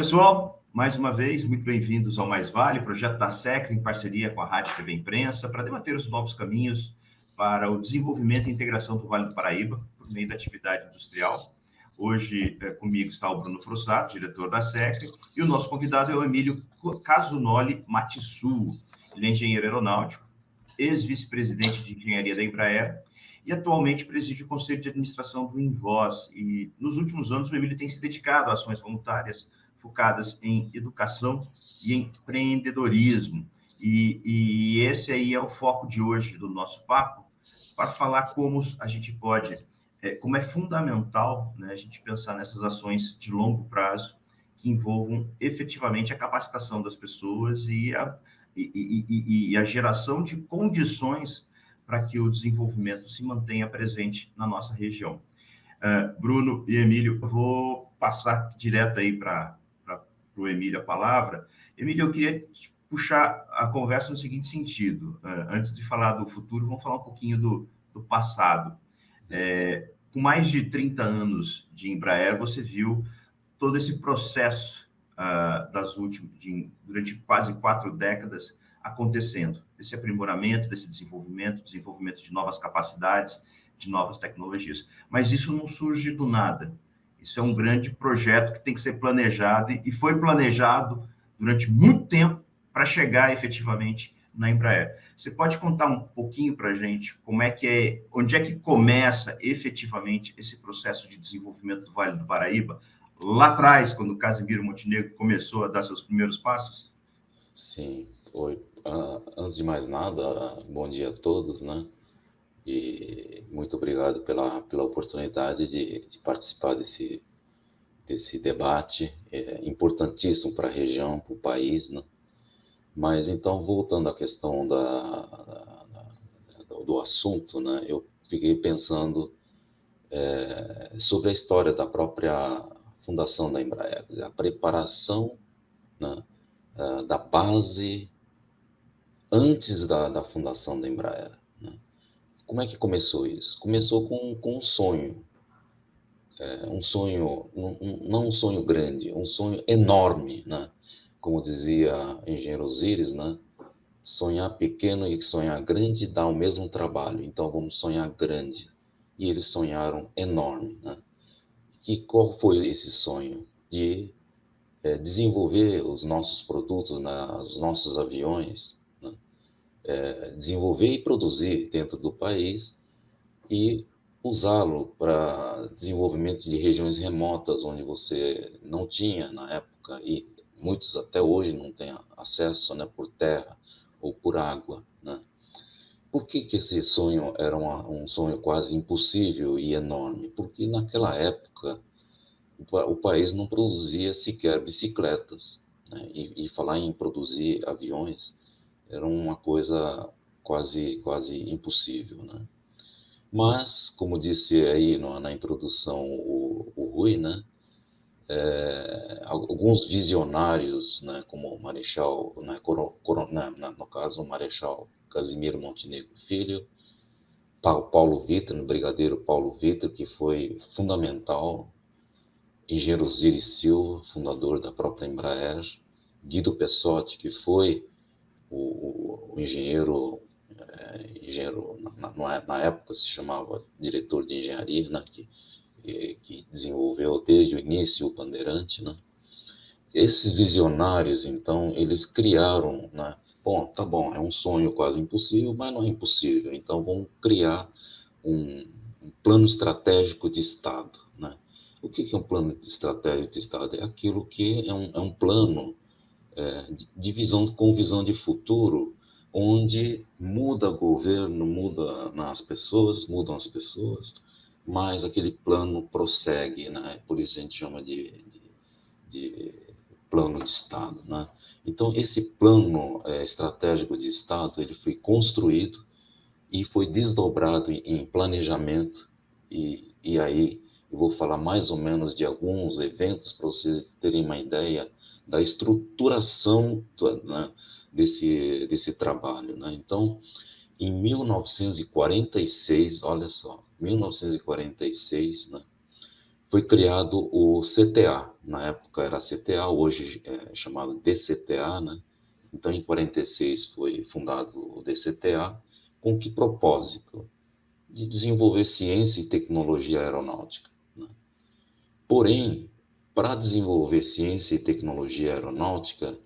pessoal, mais uma vez, muito bem-vindos ao Mais Vale, projeto da SECRA, em parceria com a Rádio TV Imprensa, para debater os novos caminhos para o desenvolvimento e integração do Vale do Paraíba, por meio da atividade industrial. Hoje, comigo está o Bruno Frussato, diretor da SECRA, e o nosso convidado é o Emílio Casunoli Matissu. Ele é engenheiro aeronáutico, ex-vice-presidente de engenharia da Embraer, e atualmente preside o Conselho de Administração do Invoz. E nos últimos anos, o Emílio tem se dedicado a ações voluntárias focadas em educação e empreendedorismo. E esse aí é o foco de hoje do nosso papo, para falar como a gente pode, como é fundamental, né, a gente pensar nessas ações de longo prazo que envolvam efetivamente a capacitação das pessoas e a geração de condições para que o desenvolvimento se mantenha presente na nossa região. Bruno e Emílio, eu vou passar direto aí para o Emílio a palavra. Emílio, eu queria puxar a conversa no seguinte sentido. Antes de falar do futuro, vamos falar um pouquinho do passado. Com mais de 30 anos de Embraer, você viu todo esse processo durante quase 4 décadas acontecendo, esse aprimoramento, desse desenvolvimento de novas capacidades, de novas tecnologias. Mas isso não surge do nada. Isso é um grande projeto que tem que ser planejado e foi planejado durante muito tempo para chegar efetivamente na Embraer. Você pode contar um pouquinho para a gente onde é que começa efetivamente esse processo de desenvolvimento do Vale do Paraíba, lá atrás, quando o Casimiro Montenegro começou a dar seus primeiros passos? Sim, oi. Antes de mais nada, bom dia a todos, né? E muito obrigado pela oportunidade de participar desse debate importantíssimo para a região, para o país, né? Mas então, voltando à questão do assunto, né? Eu fiquei pensando sobre a história da própria fundação da Embraer, a preparação, né, da base antes da fundação da Embraer, né? Como é que começou isso? Começou com um sonho, não um sonho grande, um sonho enorme, né? Como dizia engenheiro Osiris, né? Sonhar pequeno e sonhar grande dá o mesmo trabalho, então vamos sonhar grande. E eles sonharam enorme, né? E qual foi esse sonho? De desenvolver os nossos produtos, né? Os nossos aviões, né? Desenvolver e produzir dentro do país e usá-lo para desenvolvimento de regiões remotas onde você não tinha na época e muitos até hoje não têm acesso, né, por terra ou por água, né? Por que esse sonho era um sonho quase impossível e enorme? Porque naquela época o país não produzia sequer bicicletas, né? E falar em produzir aviões era uma coisa quase impossível, né? Mas, como disse aí na introdução o Rui, né, alguns visionários, né, como o Marechal, né, no caso o Marechal Casimiro Montenegro Filho, Paulo Vitor, o brigadeiro Paulo Vitor, que foi fundamental, engenheiro Osiris Silva, fundador da própria Embraer, Guido Pessotti, que foi o engenheiro, na época se chamava diretor de engenharia, né, que desenvolveu desde o início o Bandeirante, né? Esses visionários, então, eles criaram, né? Bom, tá bom, é um sonho quase impossível, mas não é impossível. Então, vamos criar um plano estratégico de Estado, né? O que é um plano estratégico de Estado? É aquilo que é um plano com visão de futuro, onde muda o governo, mudam as pessoas, mas aquele plano prossegue, né? Por isso a gente chama de plano de Estado, né? Então, esse plano estratégico de Estado, ele foi construído e foi desdobrado em planejamento, e aí eu vou falar mais ou menos de alguns eventos para vocês terem uma ideia da estruturação né, desse trabalho, né? Então, em 1946, olha só, 1946, né, foi criado o CTA. Na época era CTA, hoje é chamado DCTA, né? Então, em 46 foi fundado o DCTA. Com que propósito? De desenvolver ciência e tecnologia aeronáutica, né? Porém, para desenvolver ciência e tecnologia aeronáutica,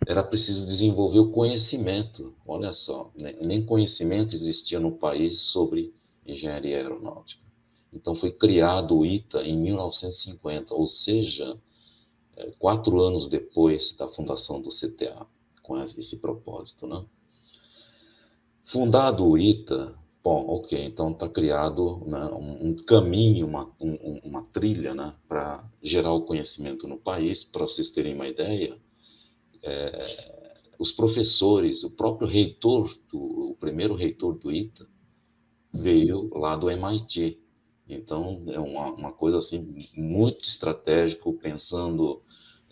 era preciso desenvolver o conhecimento. Olha só, né? Nem conhecimento existia no país sobre engenharia aeronáutica. Então foi criado o ITA em 1950, ou seja, 4 anos depois da fundação do CTA, com esse propósito, né? Fundado o ITA, bom, ok, então está criado, né, um caminho, uma trilha, né, para gerar o conhecimento no país. Para vocês terem uma ideia, os professores, o próprio reitor, o primeiro reitor do ITA, veio lá do MIT. Então, é uma coisa assim muito estratégico, pensando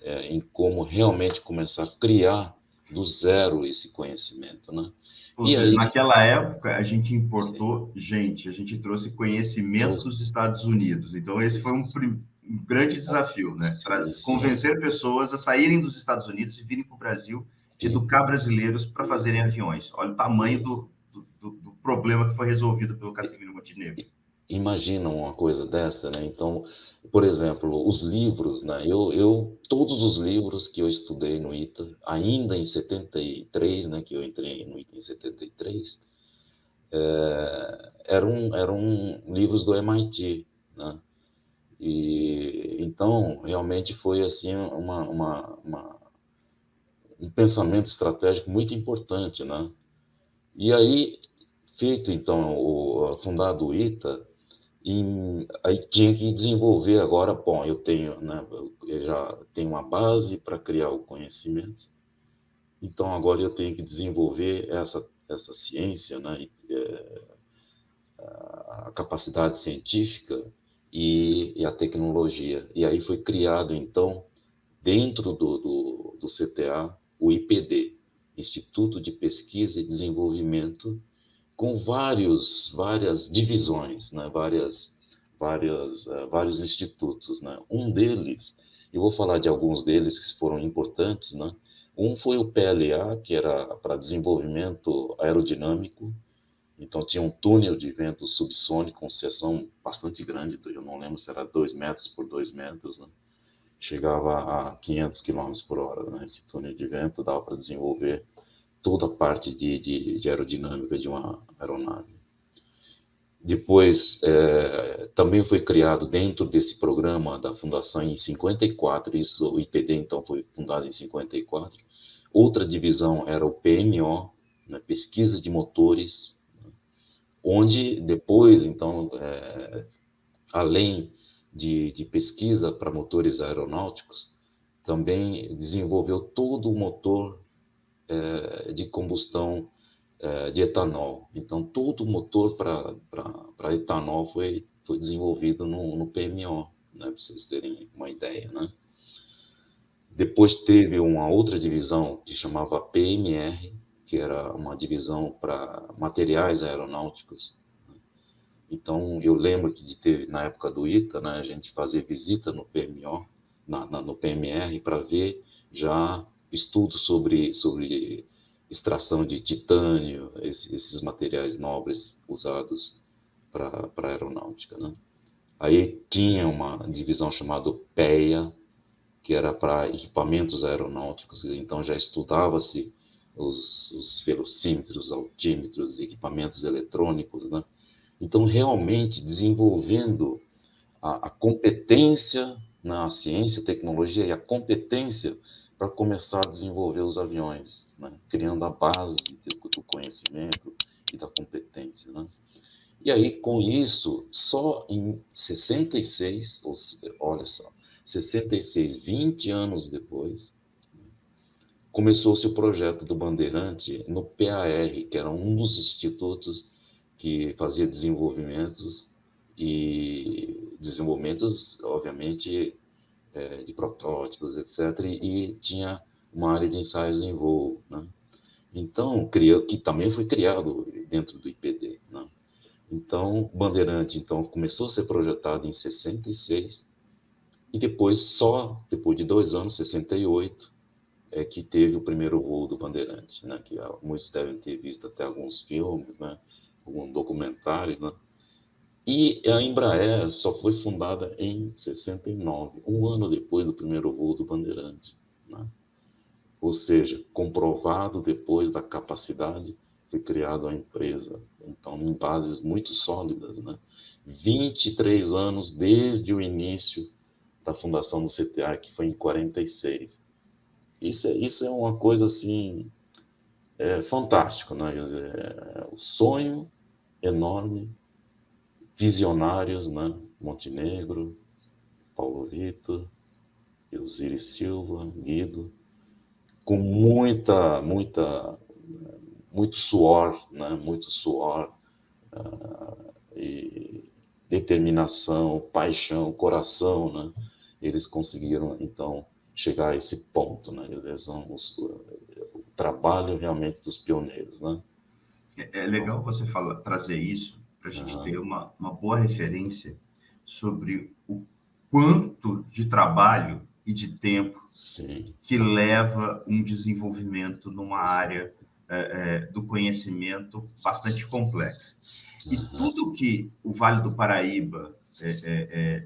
em como realmente começar a criar do zero esse conhecimento, né? Ou E seja, aí, naquela época a gente sim, importou gente, a gente trouxe conhecimento trouxe, dos Estados Unidos. Então, esse foi um grande desafio, né? sim, sim, Convencer pessoas a saírem dos Estados Unidos e virem para o Brasil, sim, educar brasileiros para fazerem isso, aviões. Olha o tamanho isso. do problema que foi resolvido pelo Casimiro Montenegro. Imagina uma coisa dessa, né? Então, por exemplo, os livros, né? Todos os livros que eu estudei no ITA, ainda em 73, né? Que eu entrei no ITA em 73, eram livros do MIT, né? E então realmente foi assim um pensamento estratégico muito importante, né? E aí, feito então fundado o ITA, aí tinha que desenvolver agora, bom, eu tenho, né, eu já tenho uma base para criar o conhecimento, então agora eu tenho que desenvolver essa ciência, né, a capacidade científica e a tecnologia. E aí foi criado, então, dentro do CTA, o IPD, Instituto de Pesquisa e Desenvolvimento, com várias divisões, né? Vários institutos, né? Um deles, eu vou falar de alguns deles que foram importantes, né? Um foi o PLA, que era para desenvolvimento aerodinâmico. Então tinha um túnel de vento subsônico com seção bastante grande, eu não lembro se era 2 metros por 2 metros, né? Chegava a 500 quilômetros por hora, né? Esse túnel de vento dava para desenvolver toda a parte de aerodinâmica de uma aeronave. Depois, também foi criado dentro desse programa da fundação em 54, isso, o IPD então foi fundado em 54. Outra divisão era o PMO, né, Pesquisa de Motores, onde depois, então, além de pesquisa para motores aeronáuticos, também desenvolveu todo o motor de combustão de etanol. Então, todo o motor para etanol foi desenvolvido no PMO, né, para vocês terem uma ideia, né? Depois teve uma outra divisão que chamava PMR, que era uma divisão para materiais aeronáuticos. Então, eu lembro que de ter, na época do ITA, né, a gente fazia visita no PMO, no PMR, para ver já estudos sobre extração de titânio, esses materiais nobres usados para a aeronáutica, né? Aí tinha uma divisão chamada PEA, que era para equipamentos aeronáuticos, então já estudava-se os velocímetros, altímetros, equipamentos eletrônicos, né? Então, realmente desenvolvendo a competência na ciência, tecnologia e a competência para começar a desenvolver os aviões, né? Criando a base do conhecimento e da competência, né? E aí, com isso, só em 66, olha só, 66, 20 anos depois, começou-se o projeto do Bandeirante no PAR, que era um dos institutos que fazia desenvolvimentos, obviamente, de protótipos, etc., e tinha uma área de ensaios em voo, né? Então, que também foi criado dentro do IPD, né? Então, Bandeirante então, começou a ser projetado em 66, E depois, só depois de 2 anos, 68, é que teve o primeiro voo do Bandeirante, né? Que muitos devem ter visto até alguns filmes, né? Algum documentário, né? E a Embraer só foi fundada em 69, um ano depois do primeiro voo do Bandeirante, né? Ou seja, comprovado depois da capacidade, foi criada a empresa. Então, em bases muito sólidas, né? 23 anos desde o início da fundação do CTA, que foi em 46. Isso é uma coisa, assim, fantástico, né? Quer dizer, o sonho enorme, visionários, né? Montenegro, Paulo Vitor, Elziri Silva, Guido, com muito suor, né? Muito suor, e determinação, paixão, coração, né? Eles conseguiram, então, chegar a esse ponto, né? Eles são o trabalho realmente dos pioneiros, né? É legal você trazer isso para a gente ter uma boa referência sobre o quanto de trabalho e de tempo Sim, que leva um desenvolvimento numa área do conhecimento bastante complexa. E tudo que o Vale do Paraíba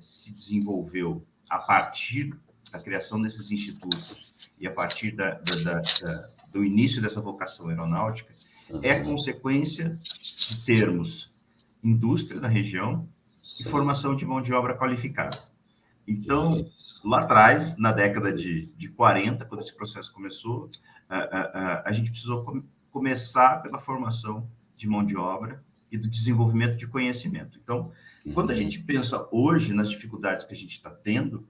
se desenvolveu a partir da criação desses institutos e a partir do início dessa vocação aeronáutica é consequência de termos indústria na região e sim, formação de mão de obra qualificada. Então, isso, lá atrás, na década de 40, quando esse processo começou, a gente precisou começar pela formação de mão de obra e do desenvolvimento de conhecimento. Então, quando a gente pensa hoje nas dificuldades que a gente está tendo,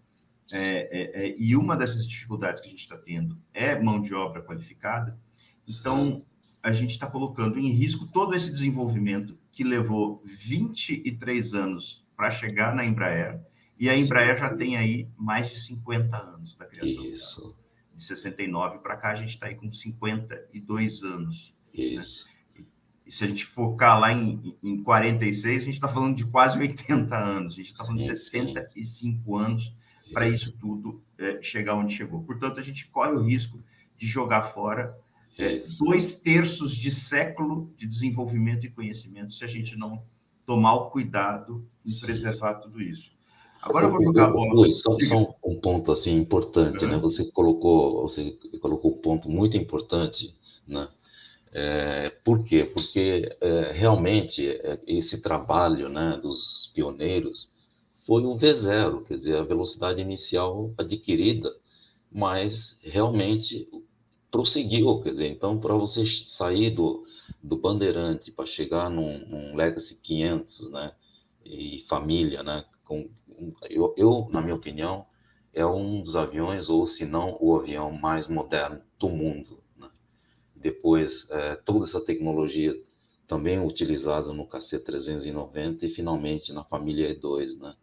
e uma dessas dificuldades que a gente está tendo é mão de obra qualificada, então a gente está colocando em risco todo esse desenvolvimento que levou 23 anos para chegar na Embraer, e a Embraer já tem aí mais de 50 anos da criação dela. De 69 para cá, a gente está aí com 52 anos. isso. Né? E se a gente focar lá em 46, a gente está falando de quase 80 anos. A gente está falando de 75 anos para isso tudo chegar onde chegou. Portanto, a gente corre o risco de jogar fora 2/3 de século de desenvolvimento e conhecimento se a gente não tomar o cuidado em preservar tudo isso. Agora eu vou jogar a bola. Luiz, só um ponto assim importante, né? Você colocou um ponto muito importante, né? Por quê? Porque realmente esse trabalho, né, dos pioneiros foi um V0, quer dizer, a velocidade inicial adquirida, mas realmente prosseguiu, quer dizer, então para você sair do Bandeirante para chegar num Legacy 500, né, e família, né, na minha opinião, é um dos aviões, ou se não o avião mais moderno do mundo, né? Depois, toda essa tecnologia também utilizada no KC-390 e finalmente na família E2, né?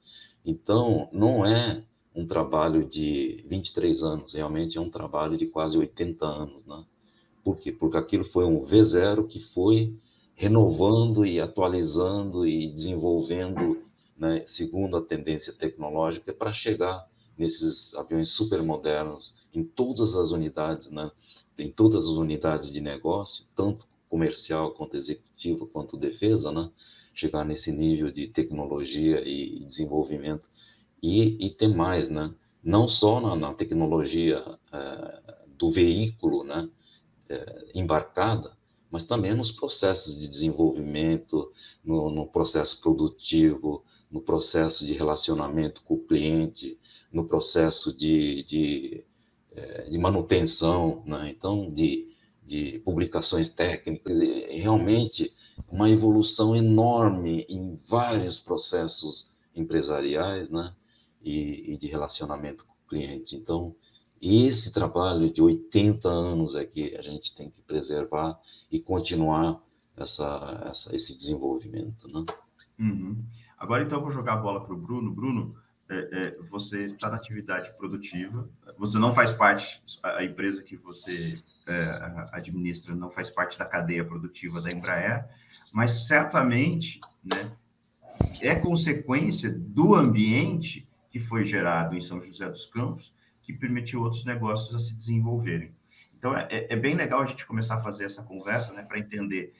Então, não é um trabalho de 23 anos, realmente é um trabalho de quase 80 anos, né? Por quê? Porque aquilo foi um V0 que foi renovando e atualizando e desenvolvendo, né, segundo a tendência tecnológica, para chegar nesses aviões supermodernos em todas as unidades, né? Em todas as unidades de negócio, tanto comercial quanto executiva quanto defesa, né? Chegar nesse nível de tecnologia e desenvolvimento e ter mais, né? Não só na tecnologia do veículo, né? Embarcada, mas também nos processos de desenvolvimento, no processo produtivo, no processo de relacionamento com o cliente, no processo de manutenção, né? Então, de publicações técnicas, realmente uma evolução enorme em vários processos empresariais, né? E de relacionamento com o cliente. Então, esse trabalho de 80 anos é que a gente tem que preservar e continuar esse desenvolvimento, né? Uhum. Agora, então, eu vou jogar a bola para o Bruno. Bruno, você está na atividade produtiva, você não faz parte, a empresa que você administra não faz parte da cadeia produtiva da Embraer, mas certamente, né, é consequência do ambiente que foi gerado em São José dos Campos, que permitiu outros negócios a se desenvolverem. Então, é bem legal a gente começar a fazer essa conversa, né, para entender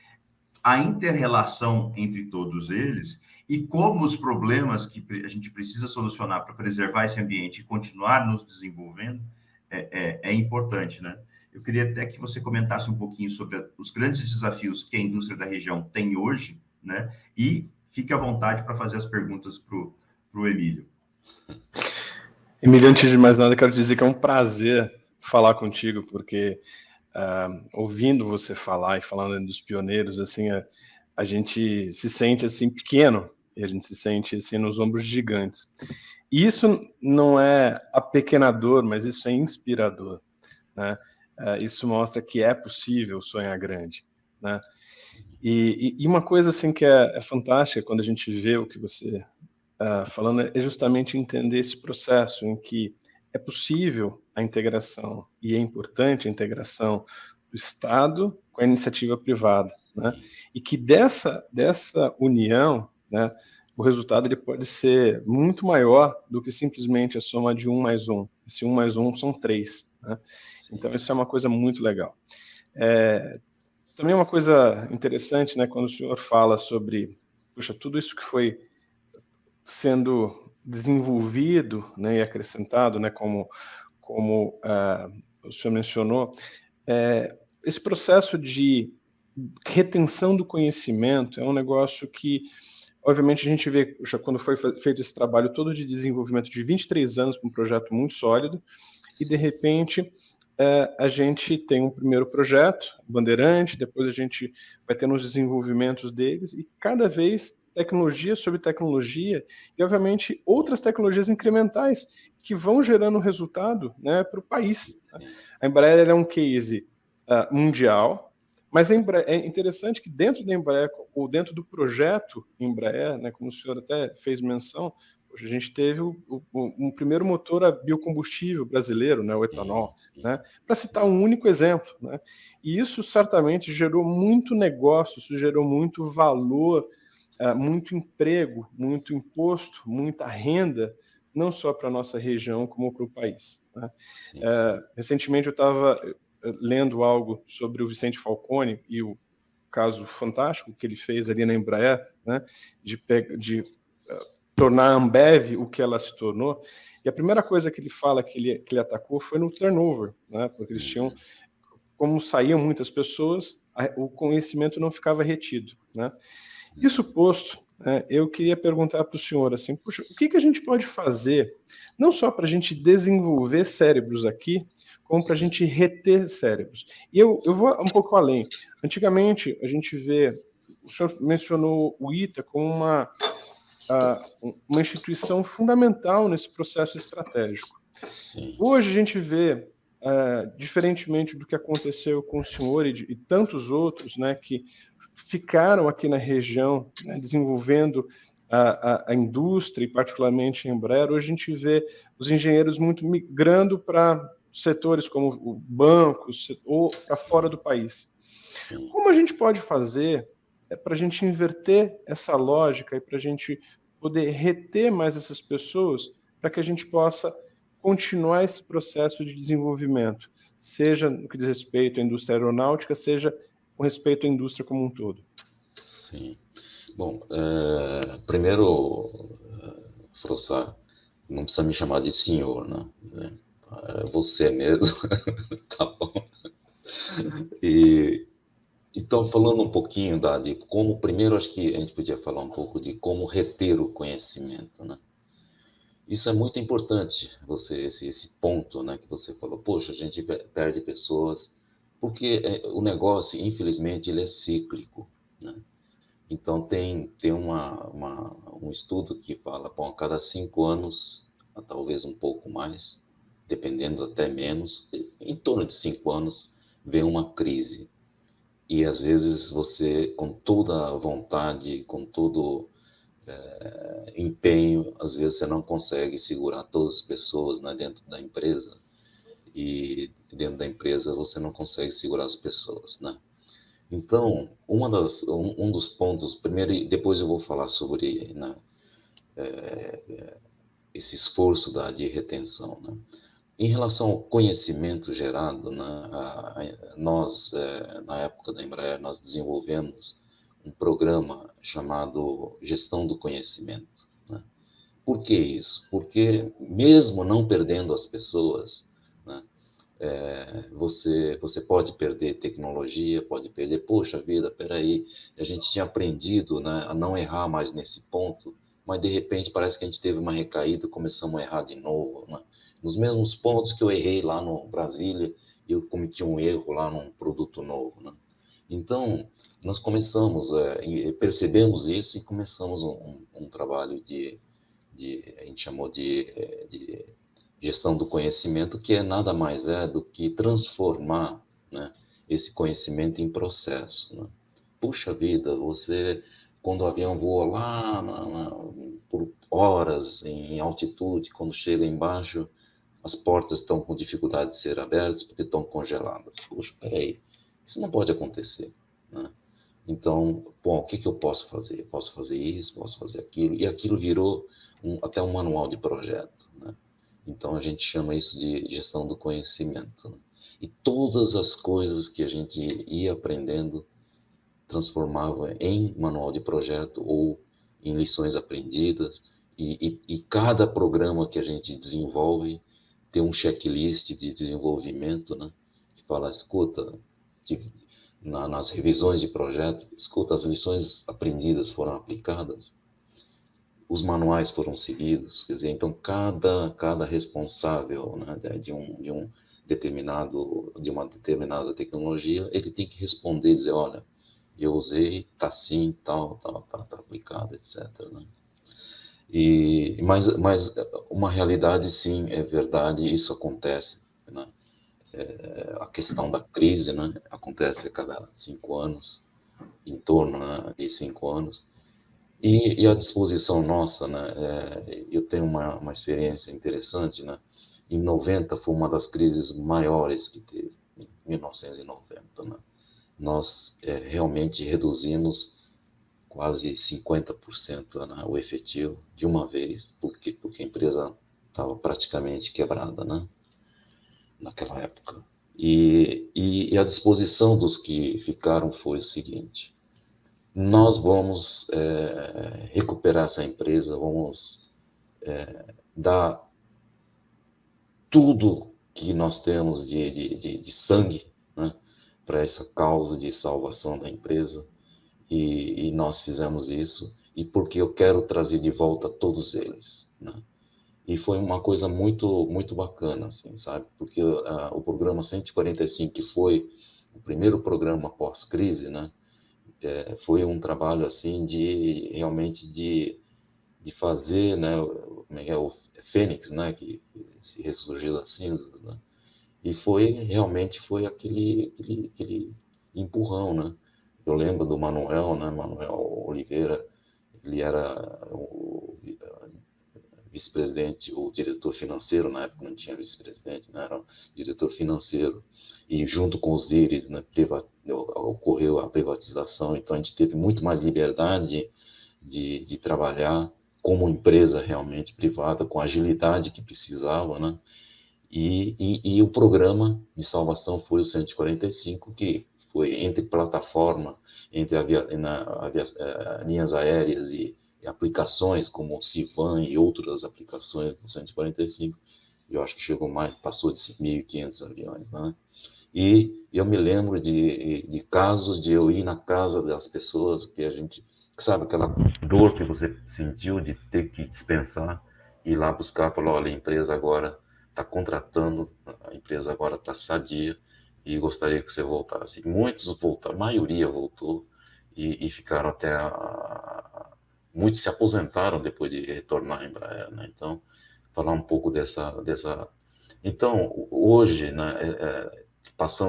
a inter-relação entre todos eles e como os problemas que a gente precisa solucionar para preservar esse ambiente e continuar nos desenvolvendo é importante, né? Eu queria até que você comentasse um pouquinho sobre os grandes desafios que a indústria da região tem hoje, né? E fique à vontade para fazer as perguntas para o Emílio. Emílio, antes de mais nada, quero dizer que é um prazer falar contigo, porque ouvindo você falar e falando dos pioneiros, assim, a gente se sente assim pequeno e a gente se sente assim nos ombros gigantes. E isso não é apequenador, mas isso é inspirador, né? Isso mostra que é possível sonhar grande, né? E uma coisa assim que é fantástica quando a gente vê o que você falando é justamente entender esse processo em que é possível a integração e é importante a integração do Estado com a iniciativa privada, né? E que dessa união, né, o resultado ele pode ser muito maior do que simplesmente a soma de 1 mais 1. Esse 1 mais 1 são 3, né? Então isso é uma coisa muito legal. Também uma coisa interessante, né, quando o senhor fala sobre, puxa, tudo isso que foi sendo desenvolvido, né, e acrescentado, né, como o senhor mencionou, esse processo de retenção do conhecimento é um negócio que, obviamente, a gente vê, puxa, quando foi feito esse trabalho todo de desenvolvimento de 23 anos para um projeto muito sólido, e de repente a gente tem um primeiro projeto, Bandeirante, depois a gente vai tendo os desenvolvimentos deles, e cada vez tecnologia sobre tecnologia, e obviamente outras tecnologias incrementais que vão gerando resultado, né, para o país. Né? A Embraer é um case mundial, mas é interessante que dentro da Embraer, ou dentro do projeto Embraer, né, como o senhor até fez menção, a gente teve um primeiro motor a biocombustível brasileiro, né, o etanol, né, para citar um único exemplo. Né, e isso certamente gerou muito negócio, isso gerou muito valor, muito emprego, muito imposto, muita renda, não só para a nossa região, como para o país. Né. Recentemente eu estava lendo algo sobre o Vicente Falcone e o caso fantástico que ele fez ali na Embraer, né, de tornar a Ambev o que ela se tornou. E a primeira coisa que ele fala que ele atacou foi no turnover, né, porque eles tinham, como saíam muitas pessoas, o conhecimento não ficava retido. Né. Isso posto, eu queria perguntar para o senhor, assim, puxa, o que a gente pode fazer, não só para a gente desenvolver cérebros aqui, como para a gente reter cérebros. E eu vou um pouco além. Antigamente, a gente vê, o senhor mencionou o ITA como uma instituição fundamental nesse processo estratégico. Sim. Hoje a gente vê, diferentemente do que aconteceu com o senhor e tantos outros, né, que ficaram aqui na região, né, desenvolvendo a indústria, e particularmente em Embraer, hoje a gente vê os engenheiros muito migrando para setores como bancos ou para fora do país. Como a gente pode fazer para a gente inverter essa lógica e para a gente poder reter mais essas pessoas, para que a gente possa continuar esse processo de desenvolvimento, seja no que diz respeito à indústria aeronáutica, seja com respeito à indústria como um todo? Sim. Bom, primeiro, Frossar, não precisa me chamar de senhor, né? Você mesmo, tá bom? Então, falando um pouquinho de como, primeiro acho que a gente podia falar um pouco de como reter o conhecimento, né? Isso é muito importante, esse ponto, né, que você falou. Poxa, a gente perde pessoas, porque o negócio, infelizmente, ele é cíclico, né? Então, tem um estudo que fala, bom, a cada 5 anos, talvez um pouco mais, dependendo até menos, em torno de 5 anos, vem uma crise. E às vezes você, com toda a vontade, com todo empenho, às vezes você não consegue segurar todas as pessoas, né, dentro da empresa. E dentro da empresa você não consegue segurar as pessoas, né? Então, um dos pontos, primeiro e depois eu vou falar sobre, né, esse esforço de retenção, né? Em relação ao conhecimento gerado, né, nós, na época da Embraer, nós desenvolvemos um programa chamado Gestão do Conhecimento, né? Por que isso? Porque mesmo não perdendo as pessoas, né, você pode perder tecnologia, pode perder, poxa vida, peraí, a gente tinha aprendido, né, a não errar mais nesse ponto, mas de repente parece que a gente teve uma recaída e começamos a errar de novo, né? Nos mesmos pontos que eu errei lá no Brasília, eu cometi um erro lá num produto novo, né? Então, nós começamos, percebemos isso e começamos um trabalho a gente chamou de gestão do conhecimento, que nada mais do que transformar, né, esse conhecimento em processo, né? Puxa vida, quando o avião voa lá por horas em altitude, quando chega embaixo, as portas estão com dificuldade de ser abertas porque estão congeladas. Puxa, peraí, isso não pode acontecer, né? Então, bom, o que eu posso fazer? Eu posso fazer isso, posso fazer aquilo, e aquilo virou até um manual de projeto, né? Então, a gente chama isso de gestão do conhecimento, né? E todas as coisas que a gente ia aprendendo transformava em manual de projeto ou em lições aprendidas, e cada programa que a gente desenvolve tem um checklist de desenvolvimento, né? Que fala, escuta, nas revisões de projeto, escuta, as lições aprendidas foram aplicadas, os manuais foram seguidos, quer dizer, então cada responsável, né, de uma determinada tecnologia, ele tem que responder e dizer, olha, eu usei, tá assim, tal, tá aplicado, etc, né? Mas uma realidade, sim, é verdade, isso acontece, né? A questão da crise, né, acontece a cada 5 anos, em torno, né, de 5 anos, e a disposição nossa, né, eu tenho uma experiência interessante, né, em 90 foi uma das crises maiores que teve, em 1990, né, nós realmente reduzimos quase 50%, né, o efetivo de uma vez, porque a empresa estava praticamente quebrada, né, naquela época. E a disposição dos que ficaram foi o seguinte: nós vamos recuperar essa empresa, vamos dar tudo que nós temos de sangue, né, para essa causa de salvação da empresa, e nós fizemos isso, e porque eu quero trazer de volta todos eles, né? E foi uma coisa muito, muito bacana, assim, sabe? Porque o programa 145, que foi o primeiro programa pós-crise, né? Foi um trabalho, assim, realmente de fazer, né? O Fênix, né? Que se ressurgiu das cinzas, né? E realmente foi aquele empurrão, né? Eu lembro do Manuel, né? Manuel Oliveira, ele era o vice-presidente, o diretor financeiro, na época não tinha vice-presidente, né, era o diretor financeiro, e junto com os íris, né, ocorreu a privatização, então a gente teve muito mais liberdade de trabalhar como empresa realmente privada, com a agilidade que precisava, né, e o programa de salvação foi o 145, que foi entre plataforma, entre linhas aéreas e aplicações como o Civan e outras aplicações do 145, eu acho que chegou mais, passou de 1.500 aviões, né? E eu me lembro de casos de eu ir na casa das pessoas que a gente, sabe, aquela dor que você sentiu de ter que dispensar, ir lá buscar, falar, olha, a empresa agora está contratando, a empresa agora está sadia e gostaria que você voltasse. E muitos voltaram, a maioria voltou e ficaram até muitos se aposentaram depois de retornar à Embraer, né? Então, falar um pouco dessa... Então, hoje, né,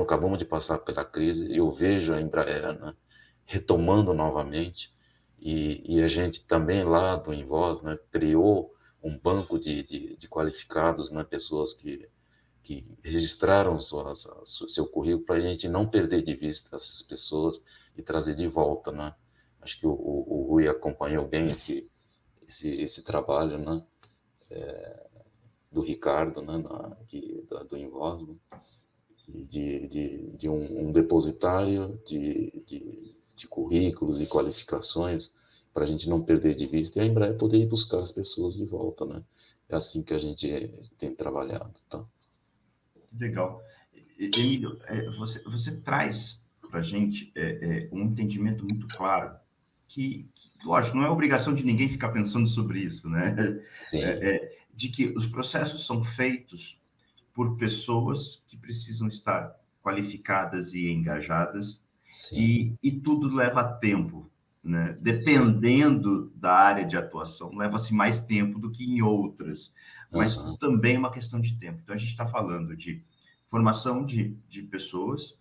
acabamos de passar pela crise, e eu vejo a Embraer, né, retomando novamente, e a gente também lá do Invoz, né, criou um banco de qualificados, né, pessoas que registraram seu currículo, para a gente não perder de vista essas pessoas e trazer de volta, né? Acho que o Rui acompanhou bem esse trabalho, né? do Ricardo, né, do Invoz, né, de um depositário de currículos e qualificações para a gente não perder de vista e a Embraer poder ir buscar as pessoas de volta, né? É assim que a gente tem trabalhado, tá? Legal. Emílio, você traz para a gente um entendimento muito claro que, lógico, não é obrigação de ninguém ficar pensando sobre isso, né? Sim, De que os processos são feitos por pessoas que precisam estar qualificadas e engajadas sim, e tudo leva tempo, né? sim. Dependendo da área de atuação, leva-se mais tempo do que em outras, mas Aham, também é uma questão de tempo. Então, a gente está falando de formação de pessoas,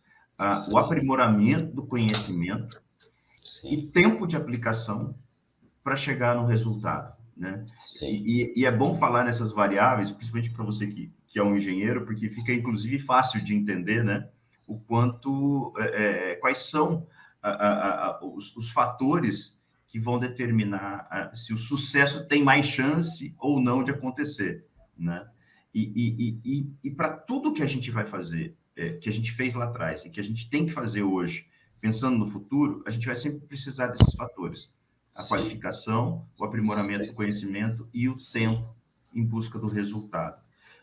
o sim, aprimoramento do conhecimento e sim, tempo de aplicação para chegar no resultado, né? sim, E é bom falar nessas variáveis, principalmente para você que é um engenheiro, porque fica inclusive fácil de entender, né? O quanto, quais são os fatores que vão determinar se o sucesso tem mais chance ou não de acontecer, né? E para tudo que a gente vai fazer, que a gente fez lá atrás e que a gente tem que fazer hoje, pensando no futuro, a gente vai sempre precisar desses fatores: a sim, qualificação, o aprimoramento do sim, conhecimento e o sim. tempo em busca do resultado.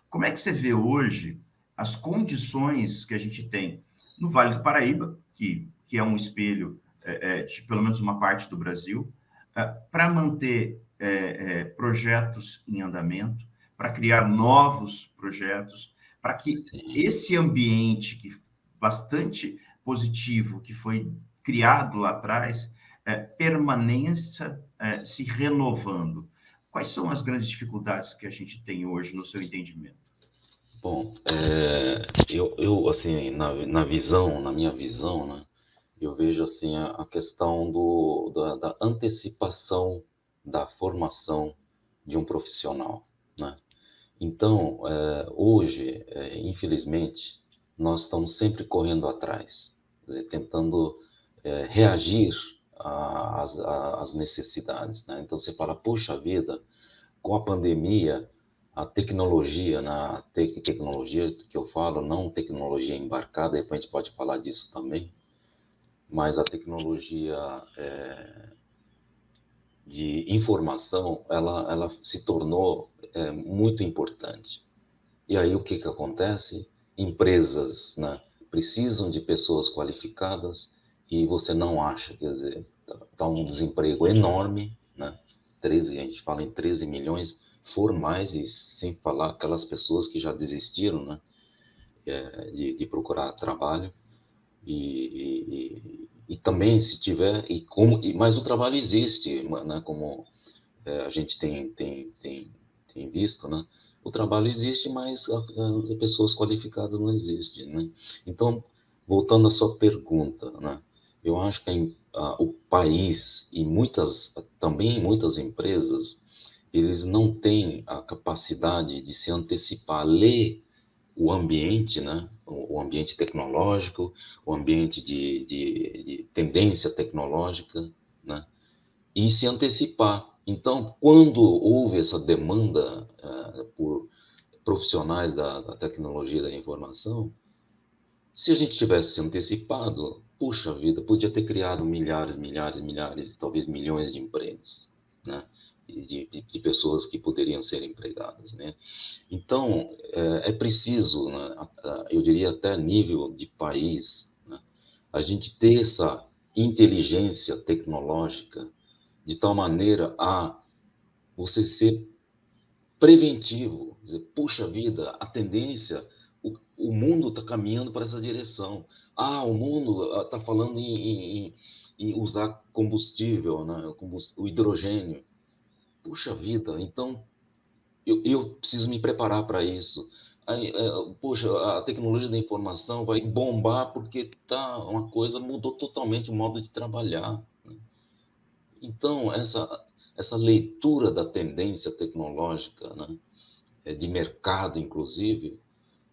Como é que você vê hoje as condições que a gente tem no Vale do Paraíba, que é um espelho de pelo menos uma parte do Brasil, para manter projetos em andamento, para criar novos projetos, para que Sim. esse ambiente bastante positivo que foi criado lá atrás permaneça se renovando. Quais são as grandes dificuldades que a gente tem hoje no seu entendimento? Bom, eu assim, na minha visão, né, eu vejo assim a questão da antecipação da formação de um profissional, né? Então, hoje, infelizmente, nós estamos sempre correndo atrás, quer dizer, tentando reagir às necessidades, né? Então, você fala, puxa vida, com a pandemia, a tecnologia, na tecnologia que eu falo, não tecnologia embarcada, depois a gente pode falar disso também, mas a tecnologia de informação, ela se tornou muito importante. E aí o que que acontece? Empresas, né, precisam de pessoas qualificadas e você não acha, quer dizer, tá um desemprego enorme, né? 13, a gente fala em 13 milhões formais e sem falar aquelas pessoas que já desistiram, né, de procurar trabalho e também se tiver mas o trabalho existe, né, como a gente tem visto, né? O trabalho existe, mas pessoas qualificadas não existem, né? Então, voltando à sua pergunta, né? Eu acho que o país e também muitas empresas, eles não têm a capacidade de se antecipar, ler o ambiente, né? O ambiente tecnológico, o ambiente de tendência tecnológica, né? E se antecipar. Então, quando houve essa demanda por profissionais da tecnologia da informação, se a gente tivesse se antecipado, puxa vida, podia ter criado milhares, milhares, milhares, talvez milhões de empregos, né? E de pessoas que poderiam ser empregadas, né? Então, é preciso, né, eu diria até a nível de país, né, a gente ter essa inteligência tecnológica de tal maneira a você ser preventivo, dizer, puxa vida, a tendência, o mundo está caminhando para essa direção. O mundo está falando em usar combustível, né, o hidrogênio. Puxa vida, então eu preciso me preparar para isso. Aí, poxa, a tecnologia da informação vai bombar porque uma coisa mudou totalmente o modo de trabalhar. Então, essa leitura da tendência tecnológica, né, de mercado, inclusive,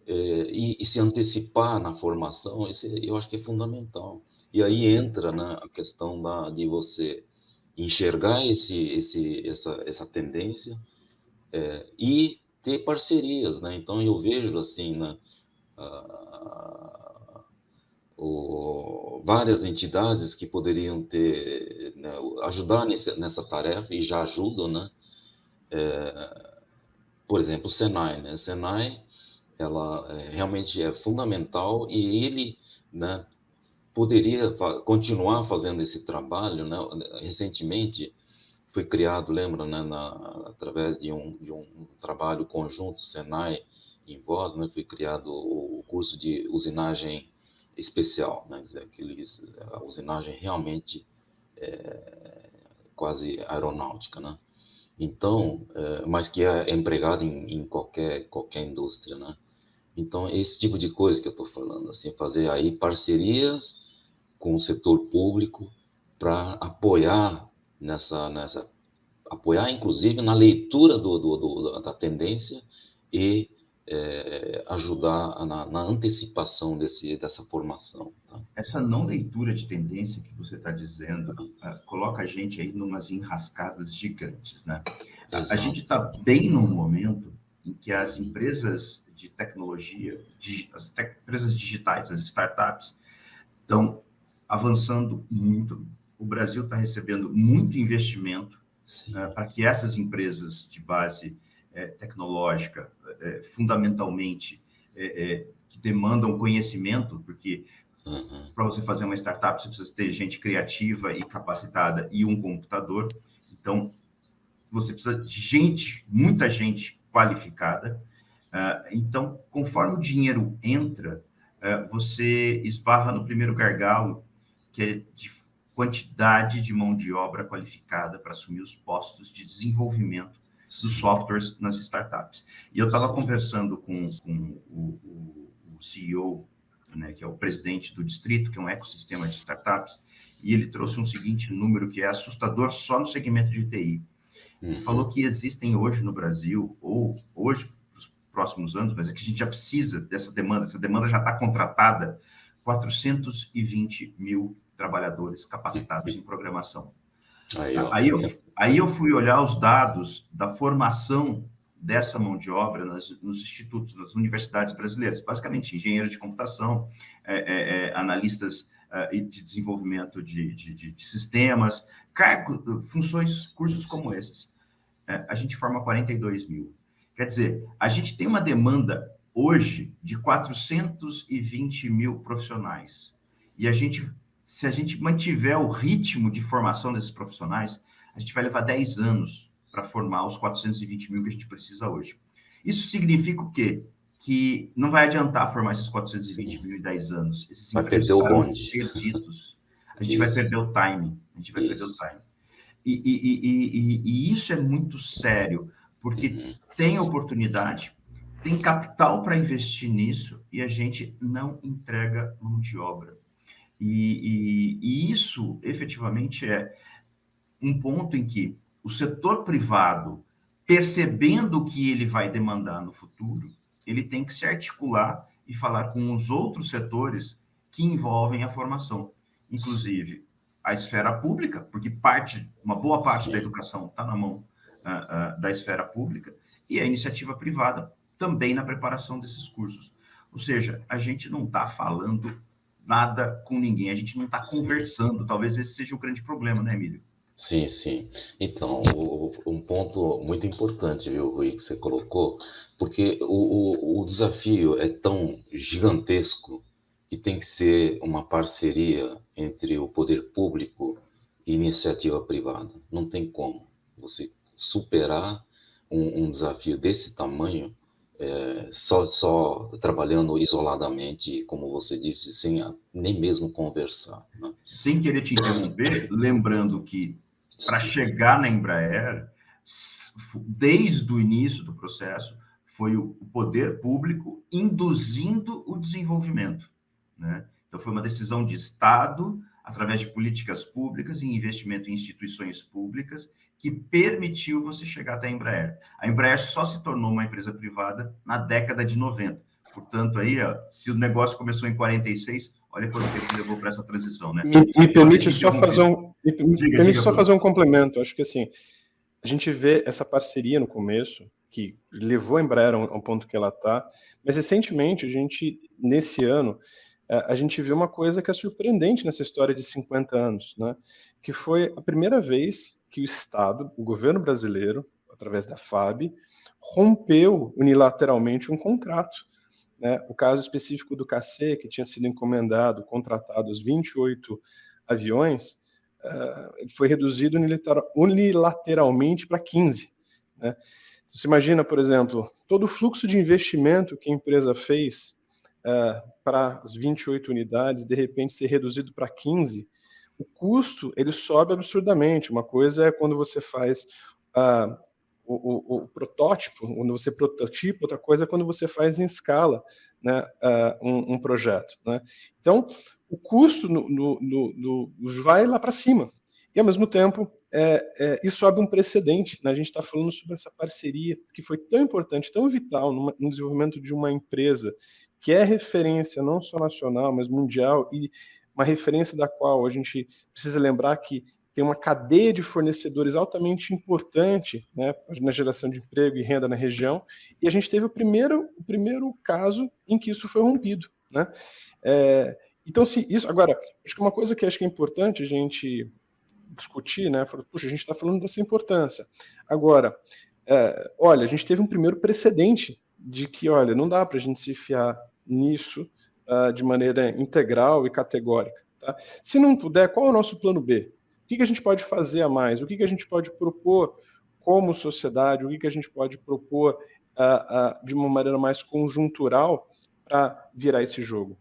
e se antecipar na formação, eu acho que é fundamental. E aí entra, né, a questão de você enxergar essa tendência e ter parcerias, né? Então, eu vejo, assim, né, várias entidades que poderiam ter, né, ajudar nessa tarefa, e já ajudam, né? Por exemplo, o Senai, né? O Senai, ela realmente é fundamental, e ele, né, poderia continuar fazendo esse trabalho, né? Recentemente foi criado, lembra, né, através de um trabalho conjunto, Senai em Voz, né, foi criado o curso de usinagem especial, né, quer dizer, a usinagem realmente quase aeronáutica, né? Então, mas que é empregado em qualquer indústria, né? Então, esse tipo de coisa que eu estou falando, assim, fazer aí parcerias com o setor público para apoiar apoiar, inclusive, na leitura da tendência e ajudar na antecipação dessa formação. Tá? Essa não leitura de tendência que você está dizendo coloca a gente aí numas enrascadas gigantes, né? A gente está bem num momento em que as empresas de tecnologia, empresas digitais, as startups, estão avançando muito. O Brasil está recebendo muito investimento para que essas empresas de base tecnológica, fundamentalmente, que demandam conhecimento, porque para você fazer uma startup, você precisa ter gente criativa e capacitada e um computador. Então, você precisa de gente, muita gente qualificada. Então, conforme o dinheiro entra, você esbarra no primeiro gargalo, que é de quantidade de mão de obra qualificada para assumir os postos de desenvolvimento dos softwares nas startups. E eu estava conversando com o CEO, né, que é o presidente do Distrito, que é um ecossistema de startups, e ele trouxe um seguinte número que é assustador só no segmento de TI. Ele falou que existem hoje no Brasil, ou hoje, nos próximos anos, mas é que a gente já precisa dessa demanda, essa demanda já está contratada, 420 mil trabalhadores capacitados em programação. Aí eu fui olhar os dados da formação dessa mão de obra nos institutos, nas universidades brasileiras, basicamente engenheiros de computação, analistas de desenvolvimento de sistemas, funções, cursos como esses. A gente forma 42 mil. Quer dizer, a gente tem uma demanda hoje de 420 mil profissionais. E se a gente mantiver o ritmo de formação desses profissionais, a gente vai levar 10 anos para formar os 420 mil que a gente precisa hoje. Isso significa o quê? Que não vai adiantar formar esses 420 mil em 10 anos. Esses empregos estarão perdidos. A gente vai perder o timing. E isso é muito sério, porque tem oportunidade, tem capital para investir nisso e a gente não entrega mão de obra. E isso, efetivamente, é um ponto em que o setor privado, percebendo o que ele vai demandar no futuro, ele tem que se articular e falar com os outros setores que envolvem a formação, inclusive a esfera pública, porque uma boa parte da educação está na mão da esfera pública, e a iniciativa privada também na preparação desses cursos. Ou seja, a gente não está falando nada com ninguém, a gente não está conversando. Talvez esse seja o grande problema, né, Emílio? Sim, sim. Então, um ponto muito importante, viu, Rui, que você colocou, porque o desafio é tão gigantesco que tem que ser uma parceria entre o poder público e iniciativa privada. Não tem como você superar um desafio desse tamanho só trabalhando isoladamente, como você disse, sem nem mesmo conversar. Né? Sem querer te interromper, lembrando que para chegar na Embraer, desde o início do processo, foi o poder público induzindo o desenvolvimento, né? Então, foi uma decisão de Estado, através de políticas públicas e investimento em instituições públicas, que permitiu você chegar até a Embraer. A Embraer só se tornou uma empresa privada na década de 90. Portanto, aí, se o negócio começou em 46, olha quanto tempo levou para essa transição, né? Me permite só fazer um complemento. Acho que assim, a gente vê essa parceria no começo, que levou a Embraer ao ponto que ela está. Mas recentemente, nesse ano, a gente viu uma coisa que é surpreendente nessa história de 50 anos, né? Que foi a primeira vez que o Estado, o governo brasileiro, através da FAB, rompeu unilateralmente um contrato, né? O caso específico do KC, que tinha sido encomendado, contratado os 28 aviões, foi reduzido unilateralmente para 15, né? Você imagina, por exemplo, todo o fluxo de investimento que a empresa fez para as 28 unidades, de repente ser reduzido para 15, o custo ele sobe absurdamente. Uma coisa é quando você faz o protótipo, quando você prototipa, outra coisa é quando você faz em escala, né, um projeto, né? Então, o custo vai lá para cima. E, ao mesmo tempo, isso abre um precedente, né? A gente está falando sobre essa parceria que foi tão importante, tão vital no desenvolvimento de uma empresa que é referência não só nacional, mas mundial, e uma referência da qual a gente precisa lembrar que tem uma cadeia de fornecedores altamente importante, né, na geração de emprego e renda na região, e a gente teve o primeiro caso em que isso foi rompido, né? Então, se isso... Agora, acho que uma coisa que acho que é importante a gente discutir, né? Puxa, a gente está falando dessa importância. Agora, olha, a gente teve um primeiro precedente de que, olha, não dá para a gente se fiar nisso de maneira integral e categórica. Tá? Se não puder, qual é o nosso plano B? O que a gente pode fazer a mais? O que a gente pode propor como sociedade? O que a gente pode propor de uma maneira mais conjuntural para virar esse jogo?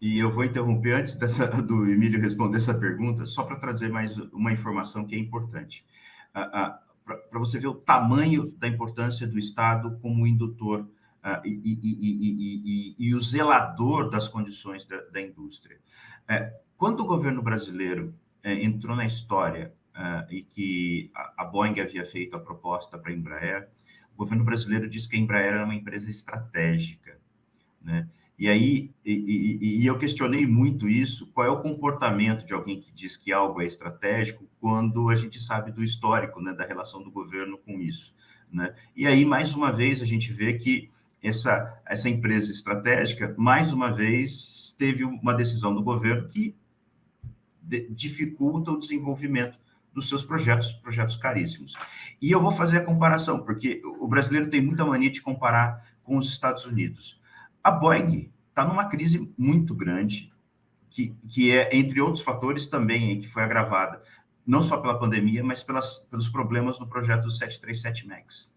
E eu vou interromper antes do Emílio responder essa pergunta, só para trazer mais uma informação que é importante. Para você ver o tamanho da importância do Estado como indutor e o zelador das condições da indústria. Quando o governo brasileiro entrou na história e que a Boeing havia feito a proposta para a Embraer, o governo brasileiro disse que a Embraer era uma empresa estratégica, né? E aí, eu questionei muito isso, qual é o comportamento de alguém que diz que algo é estratégico, quando a gente sabe do histórico, né, da relação do governo com isso, né? E aí, mais uma vez, a gente vê que essa empresa estratégica, mais uma vez, teve uma decisão do governo que dificulta o desenvolvimento dos seus projetos caríssimos. E eu vou fazer a comparação, porque o brasileiro tem muita mania de comparar com os Estados Unidos. A Boeing está numa crise muito grande, que é, entre outros fatores, também que foi agravada, não só pela pandemia, mas pelos problemas no projeto do 737 MAX.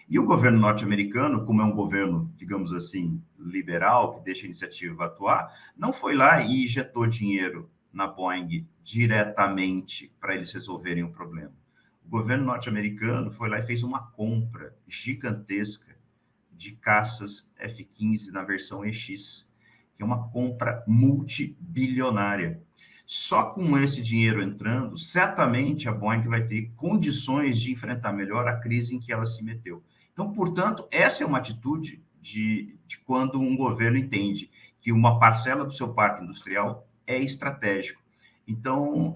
E o governo norte-americano, como é um governo, digamos assim, liberal, que deixa a iniciativa atuar, não foi lá e injetou dinheiro na Boeing diretamente para eles resolverem o problema. O governo norte-americano foi lá e fez uma compra gigantesca de caças F-15 na versão EX, que é uma compra multibilionária. Só com esse dinheiro entrando, certamente a Boeing vai ter condições de enfrentar melhor a crise em que ela se meteu. Então, portanto, essa é uma atitude de quando um governo entende que uma parcela do seu parque industrial é estratégico. Então,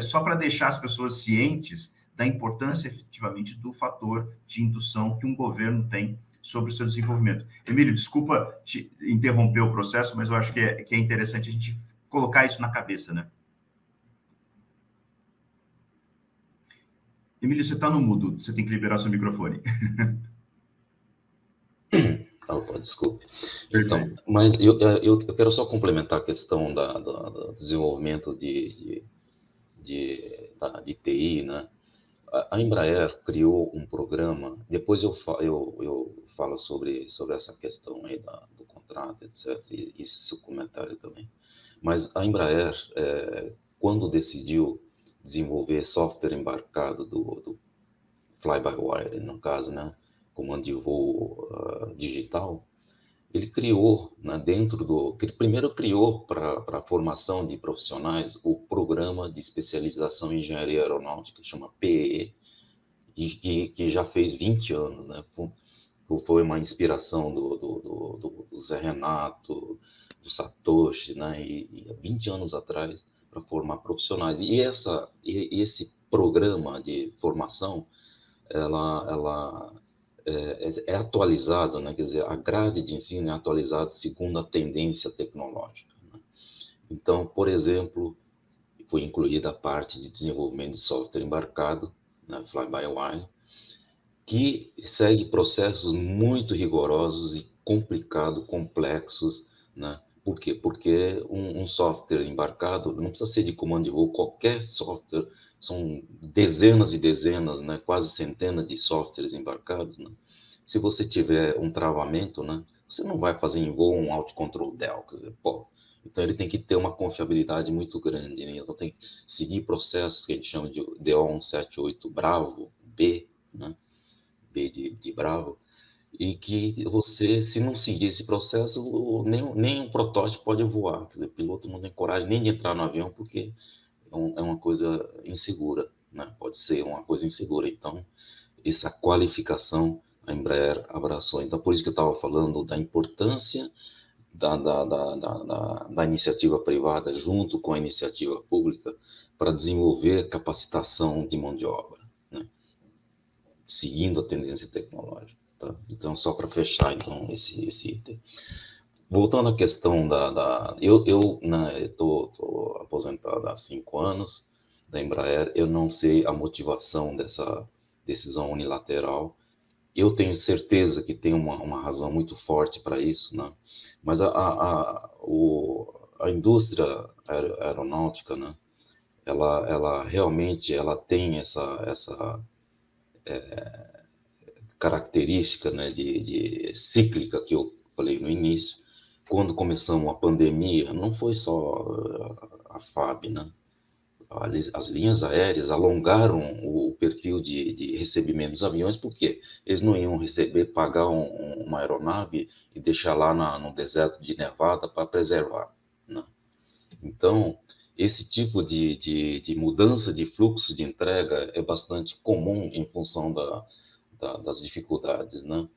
só para deixar as pessoas cientes da importância, efetivamente, do fator de indução que um governo tem sobre o seu desenvolvimento. Emílio, desculpa te interromper o processo, mas eu acho que é interessante a gente colocar isso na cabeça, né? Emílio, você está no mudo, você tem que liberar seu microfone. Opa, desculpe. Então, mas eu quero só complementar a questão do desenvolvimento de TI, né? A Embraer criou um programa, depois eu falo sobre essa questão aí do contrato, etc., e seu comentário também. Mas a Embraer, quando decidiu desenvolver software embarcado do fly-by-wire, no caso, né, comando de voo digital, ele criou, né, primeiro criou para a formação de profissionais o programa de especialização em engenharia aeronáutica, chama PEE, e que já fez 20 anos, né? Foi uma inspiração do Zé Renato, do Satoshi, né? E 20 anos atrás, para formar profissionais. E esse programa de formação, ela é atualizado, né? Quer dizer, a grade de ensino é atualizada segundo a tendência tecnológica, né? Então, por exemplo, foi incluída a parte de desenvolvimento de software embarcado, né, Fly-by-Wire, que segue processos muito rigorosos e complicados, complexos, né? Por quê? Porque um software embarcado não precisa ser de comando de voo, qualquer software, são dezenas e dezenas, né? Quase centenas de softwares embarcados, né? Se você tiver um travamento, né? Você não vai fazer em voo um autocontrol del, quer dizer, pô, então ele tem que ter uma confiabilidade muito grande, né? Então tem que seguir processos que a gente chama de DO178 Bravo, B, né? B de Bravo, e que você, se não seguir esse processo, nem um protótipo pode voar. Quer dizer, o piloto não tem coragem nem de entrar no avião, porque é uma coisa insegura, né? Pode ser uma coisa insegura. Então, essa qualificação a Embraer abraçou. Então, por isso que eu estava falando da importância da iniciativa privada junto com a iniciativa pública para desenvolver capacitação de mão de obra, né? Seguindo a tendência tecnológica. Tá? Então, só para fechar então, esse item. Voltando à questão eu estou aposentado há 5 anos da Embraer, eu não sei a motivação dessa decisão unilateral. Eu tenho certeza que tem uma razão muito forte para isso, né? Mas a indústria aeronáutica, né? Ela realmente ela tem essa característica, né, de cíclica que eu falei no início. Quando começamos a pandemia, não foi só a FAB, né? As linhas aéreas alongaram o perfil de recebimento dos aviões, porque eles não iam receber, pagar uma aeronave e deixar lá no deserto de Nevada para preservar, né? Então, esse tipo de mudança de fluxo de entrega é bastante comum em função das dificuldades, né?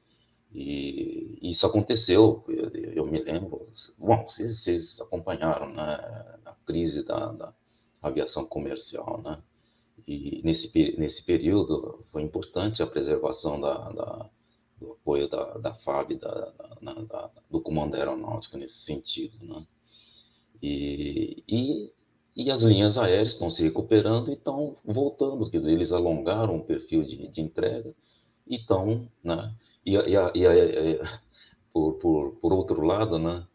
E isso aconteceu, eu me lembro, bom, vocês acompanharam, né, a crise da aviação comercial, né? E nesse período foi importante a preservação do apoio da FAB, do Comando Aeronáutico nesse sentido, né? E as linhas aéreas estão se recuperando e estão voltando, quer dizer, eles alongaram o perfil de entrega e estão, né? Por outro lado, né?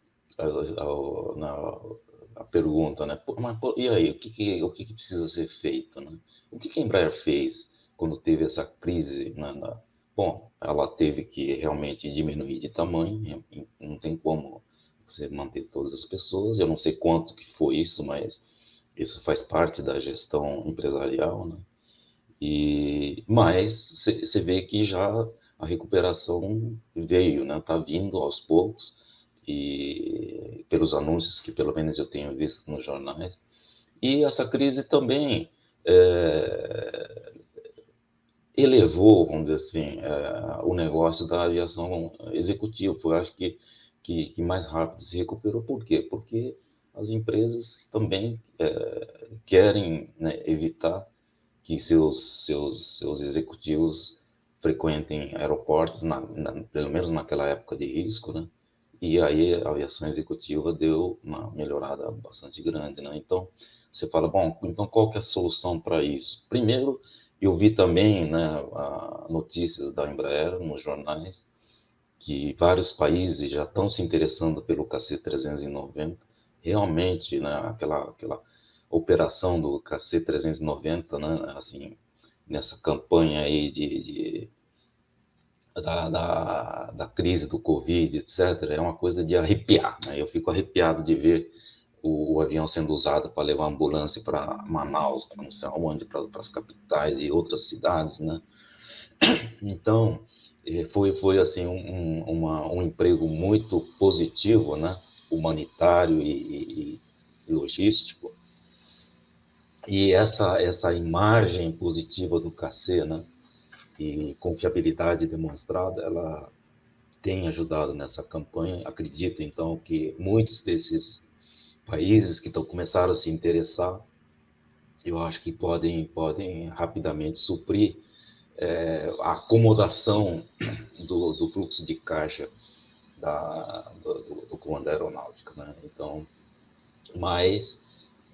A pergunta, né? Mas, e aí, o que precisa ser feito, né? O que a Embraer fez quando teve essa crise, né? Bom, ela teve que realmente diminuir de tamanho, não tem como você manter todas as pessoas, eu não sei quanto que foi isso, mas isso faz parte da gestão empresarial, né? Mas você vê que já a recuperação veio, né? Está vindo aos poucos, e pelos anúncios que pelo menos eu tenho visto nos jornais. E essa crise também elevou, vamos dizer assim, o negócio da aviação executiva. Foi, acho que mais rápido se recuperou. Por quê? Porque as empresas também querem, né, evitar que seus executivos frequentem aeroportos, pelo menos naquela época de risco, né? E aí a aviação executiva deu uma melhorada bastante grande, né? Então, você fala, bom, então qual que é a solução para isso? Primeiro, eu vi também, né, notícias da Embraer nos jornais, que vários países já estão se interessando pelo KC-390. Realmente, né, aquela operação do KC-390, né, assim, nessa campanha aí da crise do Covid, etc., é uma coisa de arrepiar, né? Eu fico arrepiado de ver o avião sendo usado para levar ambulância para Manaus, para não sei onde, para as capitais e outras cidades, né? Então, foi assim, um emprego muito positivo, né? Humanitário e logístico. E essa imagem positiva do KC, né? E confiabilidade demonstrada, ela tem ajudado nessa campanha. Acredito, então, que muitos desses países que começaram a se interessar, eu acho que podem rapidamente suprir a acomodação do fluxo de caixa do comando aeronáutico, né? Então, mas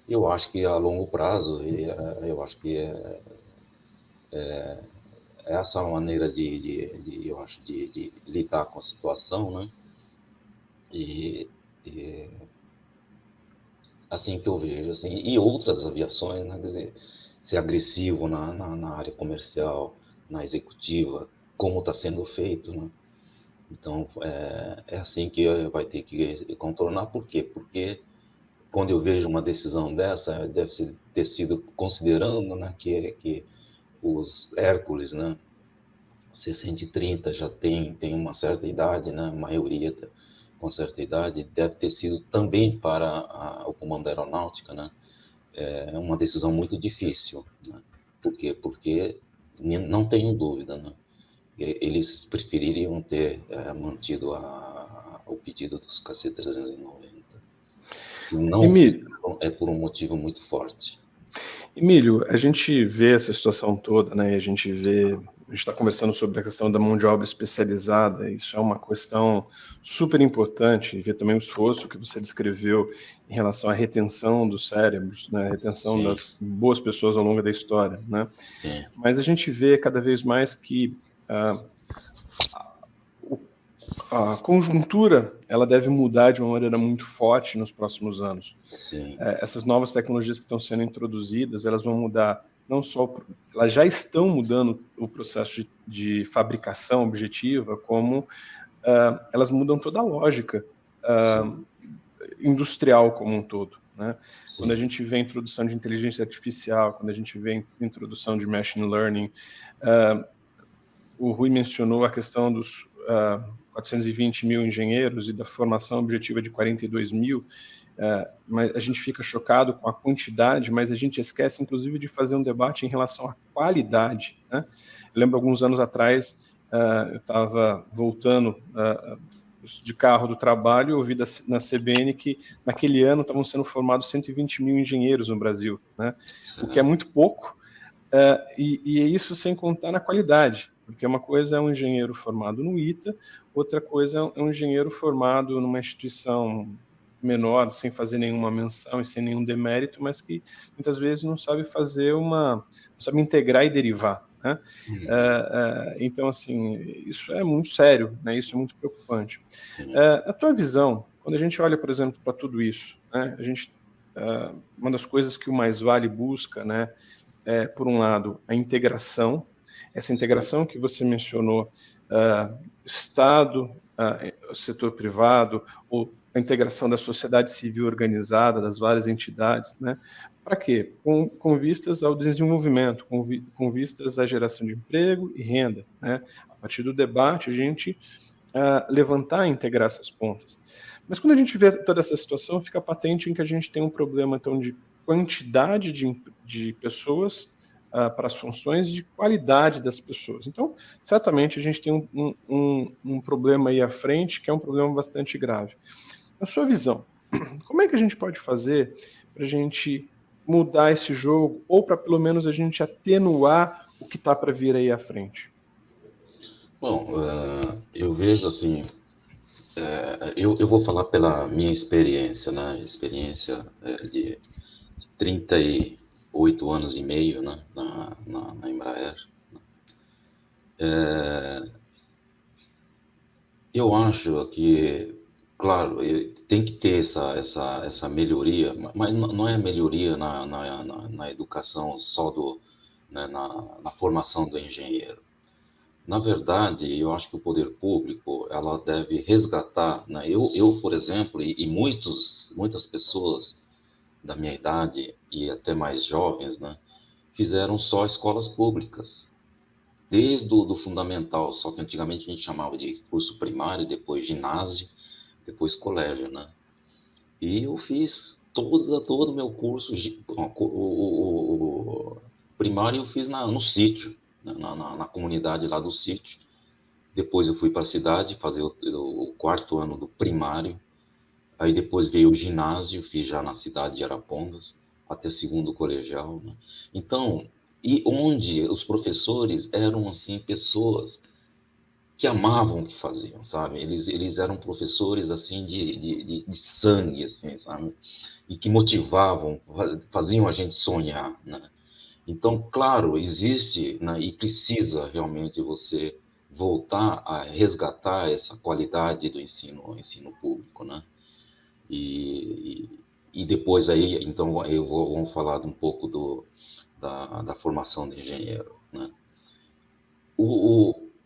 eu acho que a longo prazo, eu acho que essa maneira eu acho, de lidar com a situação, né? E assim que eu vejo, assim, e outras aviações, né? Quer dizer, ser agressivo na área comercial, na executiva, como está sendo feito, né? Então, é assim que vai ter que contornar. Por quê? Porque quando eu vejo uma decisão dessa, deve ter sido considerando, né, que os Hércules, né, C-130 já tem uma certa idade, né, a maioria com certa idade, deve ter sido também para o Comando da Aeronáutica, né, uma decisão muito difícil, né? Por quê? Porque não tenho dúvida, né, eles prefeririam ter mantido o pedido dos KC-390. Se não fizeram, é por um motivo muito forte. Emílio, a gente vê essa situação toda, né? A gente está conversando sobre a questão da mão de obra especializada. Isso é uma questão super importante. E ver também o esforço que você descreveu em relação à retenção dos cérebros, né? A retenção Sim. das boas pessoas ao longo da história, né? Sim. Mas a gente vê cada vez mais que a conjuntura ela deve mudar de uma maneira muito forte nos próximos anos. Essas novas tecnologias que estão sendo introduzidas, elas vão mudar não só, elas já estão mudando o processo de fabricação objetiva, como elas mudam toda a lógica industrial como um todo. Né? Quando a gente vê a introdução de inteligência artificial, quando a gente vê a introdução de machine learning, o Rui mencionou a questão dos 420 mil engenheiros e da formação objetiva de 42 mil, mas a gente fica chocado com a quantidade, mas a gente esquece, inclusive, de fazer um debate em relação à qualidade. Né? Eu lembro, alguns anos atrás, eu estava voltando de carro do trabalho e ouvi na CBN que, naquele ano, estavam sendo formados 120 mil engenheiros no Brasil, né? O que é muito pouco, e é isso sem contar na qualidade. Porque uma coisa é um engenheiro formado no ITA, outra coisa é um engenheiro formado numa instituição menor, sem fazer nenhuma menção e sem nenhum demérito, mas que muitas vezes não sabe não sabe integrar e derivar. Né? Então, assim, isso é muito sério, né? Isso é muito preocupante. A tua visão, quando a gente olha, por exemplo, para tudo isso, né? Uma das coisas que o Mais Vale busca, né, é, por um lado, a integração. Essa integração que você mencionou, Estado, setor privado, ou a integração da sociedade civil organizada, das várias entidades, né? Para quê? Com vistas ao desenvolvimento, com vistas à geração de emprego e renda, né? A partir do debate, a gente levantar e integrar essas pontas. Mas quando a gente vê toda essa situação, fica patente em que a gente tem um problema, então, de quantidade de pessoas para as funções, de qualidade das pessoas. Então, certamente, a gente tem um problema aí à frente, que é um problema bastante grave. Na sua visão, como é que a gente pode fazer para a gente mudar esse jogo, ou para, pelo menos, a gente atenuar o que está para vir aí à frente? Bom, eu vejo assim, eu vou falar pela minha experiência, né? Experiência de 38 anos e meio, né? na Embraer. Eu acho que, claro, tem que ter essa melhoria, mas não é melhoria na educação só né, na formação do engenheiro. Na verdade, eu acho que o poder público ela deve resgatar, né? Eu, por exemplo, e muitas pessoas da minha idade e até mais jovens, né, fizeram só escolas públicas, desde do fundamental, só que antigamente a gente chamava de curso primário, depois ginásio, depois colégio, né? E eu fiz todo o meu curso, o primário eu fiz no sítio, na comunidade lá do sítio. Depois eu fui para a cidade fazer o quarto ano do primário. Aí depois veio o ginásio, fiz já na cidade de Arapongas, até o segundo colegial. Né? Então, e onde os professores eram, assim, pessoas que amavam o que faziam, sabe? Eles eram professores, assim, de sangue, assim, sabe? E que motivavam, faziam a gente sonhar, né? Então, claro, existe, né, e precisa realmente você voltar a resgatar essa qualidade do ensino público, né? E, e depois aí, então, vamos falar um pouco da formação de engenheiro, né?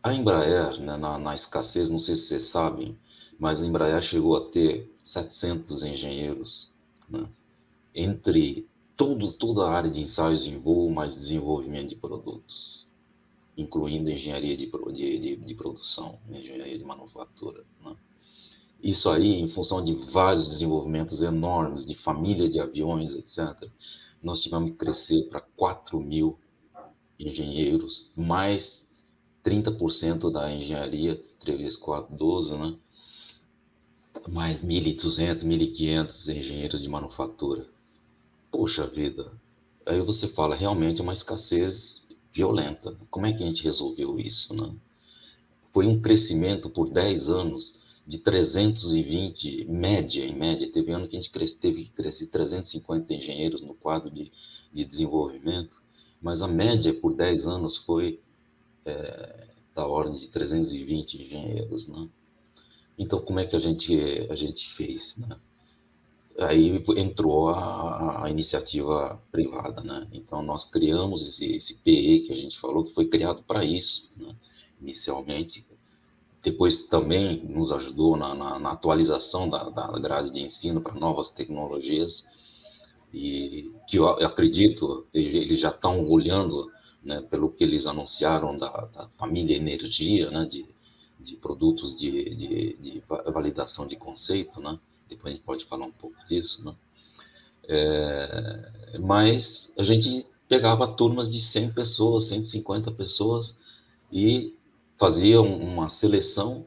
A Embraer, né, na escassez, não sei se vocês sabem, mas a Embraer chegou a ter 700 engenheiros, né? Entre toda a área de ensaios em voo, mais desenvolvimento de produtos, incluindo engenharia de produção, engenharia de manufatura, né? Isso aí, em função de vários desenvolvimentos enormes, de família de aviões, etc., nós tivemos que crescer para 4.000 engenheiros, mais 30% da engenharia, 3 vezes 4, 12, né? Mais 1.200, 1.500 engenheiros de manufatura. Poxa vida, aí você fala, realmente é uma escassez violenta. Como é que a gente resolveu isso, né? Foi um crescimento por 10 anos de 320, em média, teve ano que a gente teve que crescer 350 engenheiros no quadro de desenvolvimento, mas a média por 10 anos foi da ordem de 320 engenheiros, né? Então, como é que a gente fez, né? Aí entrou a iniciativa privada, né? Então, nós criamos esse PE que a gente falou, que foi criado para isso, né? Inicialmente. Depois também nos ajudou na atualização da grade de ensino para novas tecnologias, e que eu acredito, eles já estão olhando, né, pelo que eles anunciaram da família Energia, né, de produtos de validação de conceito, né? Depois a gente pode falar um pouco disso, né? Mas a gente pegava turmas de 100 pessoas, 150 pessoas e fazia uma seleção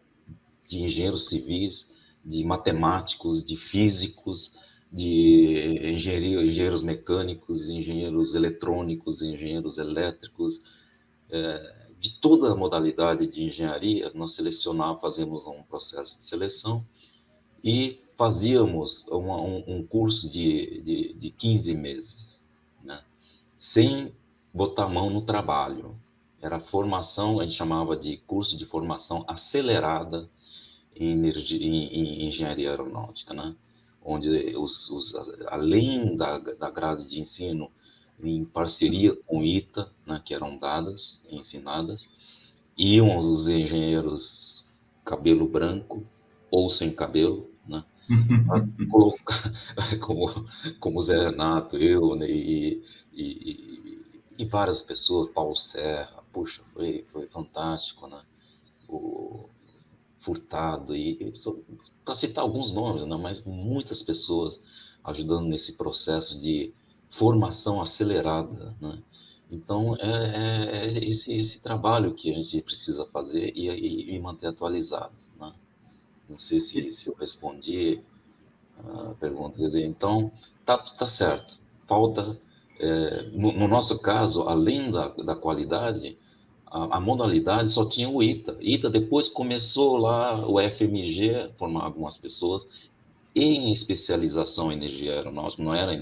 de engenheiros civis, de matemáticos, de físicos, de engenheiros mecânicos, engenheiros eletrônicos, engenheiros elétricos, de toda a modalidade de engenharia. Nós selecionávamos, fazíamos um processo de seleção e fazíamos um curso de 15 meses, né? Sem botar a mão no trabalho. Era formação, a gente chamava de curso de formação acelerada em engenharia aeronáutica, né? Onde além da grade de ensino, em parceria com o ITA, né, que eram ensinadas, iam os engenheiros cabelo branco ou sem cabelo, né? Colocar, como o Zé Renato, eu, né, e várias pessoas, Paulo Serra, puxa, foi fantástico, né? O Furtado, para citar alguns nomes, né? Mas muitas pessoas ajudando nesse processo de formação acelerada, né? Então, é esse trabalho que a gente precisa fazer e manter atualizado, né? Não sei se eu respondi a pergunta. Quer dizer, então, tá certo. Falta, no nosso caso, além da qualidade, a modalidade só tinha o ITA. ITA depois começou lá o FMG, formar algumas pessoas, em especialização em energia aeronáutica, não era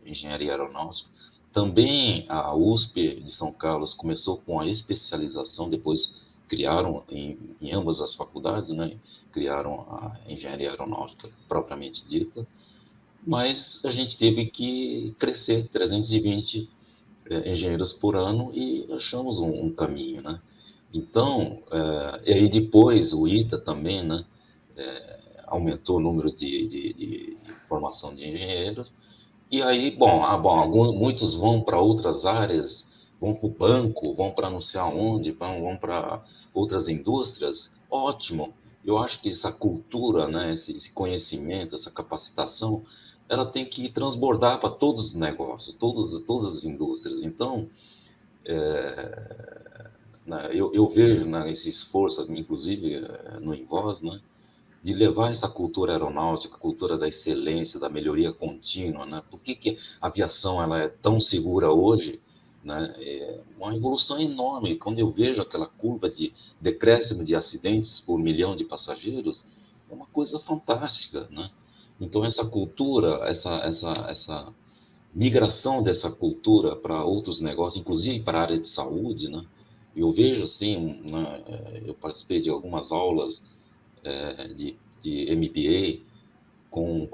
engenharia aeronáutica. Também a USP de São Carlos começou com a especialização, depois criaram em ambas as faculdades, né? Criaram a engenharia aeronáutica propriamente dita, mas a gente teve que crescer 320 engenheiros por ano e achamos um caminho, né? Então, e aí depois o ITA também, né? Aumentou o número de formação de engenheiros. E aí, muitos vão para outras áreas, vão para o banco, vão para não sei aonde, vão para outras indústrias. Ótimo. Eu acho que essa cultura, né, esse conhecimento, essa capacitação, ela tem que transbordar para todos os negócios, todas as indústrias. Então, né, eu vejo, né, esse esforço, inclusive no Invoz, né, de levar essa cultura aeronáutica, a cultura da excelência, da melhoria contínua, né? Por que a aviação ela é tão segura hoje? Né? É uma evolução enorme. Quando eu vejo aquela curva de decréscimo de acidentes por milhão de passageiros, é uma coisa fantástica, né? Então essa cultura, essa migração dessa cultura para outros negócios, inclusive para a área de saúde, né? Eu vejo assim, né, eu participei de algumas aulas de MBA com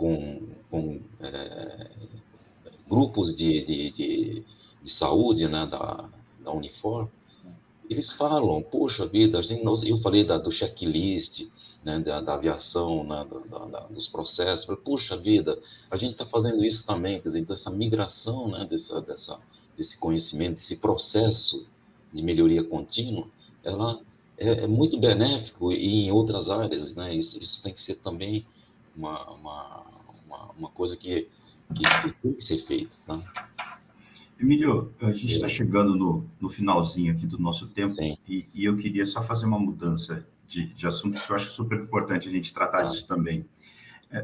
grupos de saúde, né, da Unifor. Eles falam, poxa vida, eu falei do checklist, né, da aviação, né, dos processos, puxa vida, a gente está fazendo isso também, quer dizer, então essa migração, né, desse conhecimento, desse processo de melhoria contínua, ela é muito benéfico e em outras áreas, né, isso tem que ser também uma coisa que tem que ser feita, tá? Emílio, a gente está chegando no finalzinho aqui do nosso tempo e eu queria só fazer uma mudança de assunto, que eu acho super importante a gente tratar disso também.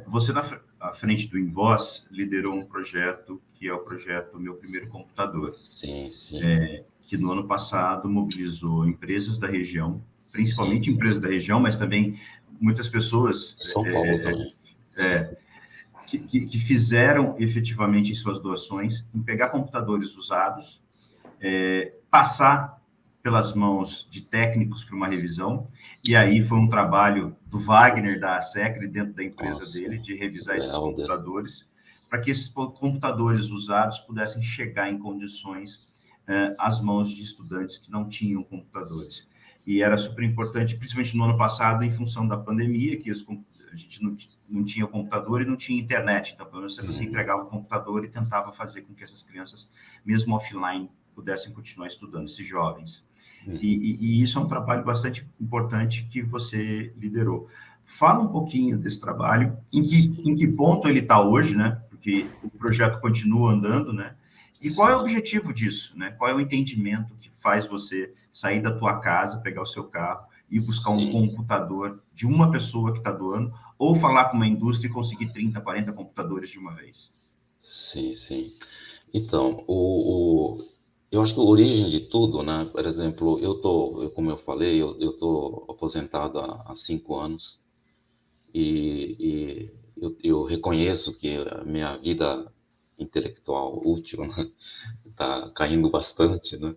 Você, à frente do Invoz, liderou um projeto que é o projeto Meu Primeiro Computador. Sim. Que no ano passado mobilizou empresas da região, principalmente empresas da região, mas também muitas pessoas... São Paulo também. Que fizeram efetivamente em suas doações, em pegar computadores usados, passar pelas mãos de técnicos para uma revisão, e aí foi um trabalho do Wagner, da Secre, dentro da empresa dele, de revisar esses computadores, para que esses computadores usados pudessem chegar em condições às mãos de estudantes que não tinham computadores. E era super importante, principalmente no ano passado, em função da pandemia, que a gente não tinha computador e não tinha internet, então pelo menos você entregava o computador e tentava fazer com que essas crianças, mesmo offline, pudessem continuar estudando, esses jovens. E isso é um trabalho bastante importante que você liderou. Fala um pouquinho desse trabalho, em que ponto ele está hoje, né? Porque o projeto continua andando, né? E qual é o objetivo disso, né? Qual é o entendimento que faz você sair da tua casa, pegar o seu carro e buscar um computador de uma pessoa que está doando, ou falar com uma indústria e conseguir 30, 40 computadores de uma vez? Sim. Então, eu acho que a origem de tudo, né? Por exemplo, como eu falei, eu tô aposentado há 5 anos e eu reconheço que a minha vida intelectual útil, né, tá caindo bastante, né?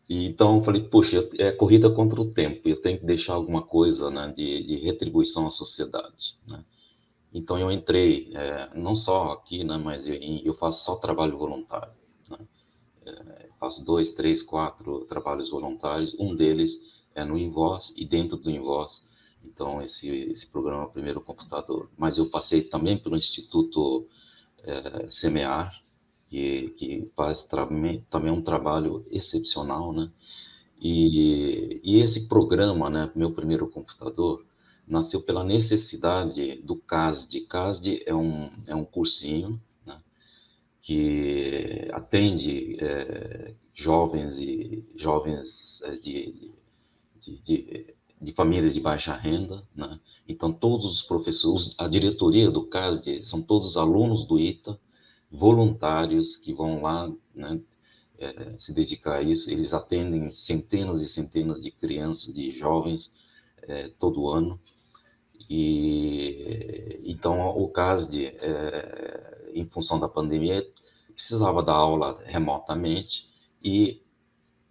E então eu falei, poxa, é corrida contra o tempo, eu tenho que deixar alguma coisa, né, de retribuição à sociedade, né? Então eu entrei, não só aqui, né, mas eu faço só trabalho voluntário, né? Faço 2, 3, 4 trabalhos voluntários, um deles é no Invoz e dentro do Invoz, então esse programa é o Primeiro Computador. Mas eu passei também pelo Instituto Semear, que faz também um trabalho excepcional, né? E esse programa, né, Meu Primeiro Computador, nasceu pela necessidade do CASD. CASD é um cursinho, né, que atende jovens de famílias de baixa renda, né? Então todos os professores, a diretoria do CASD são todos alunos do ITA, voluntários que vão lá, né, se dedicar a isso. Eles atendem centenas e centenas de crianças, de jovens, todo ano. E então o CASD, em função da pandemia, precisava dar aula remotamente e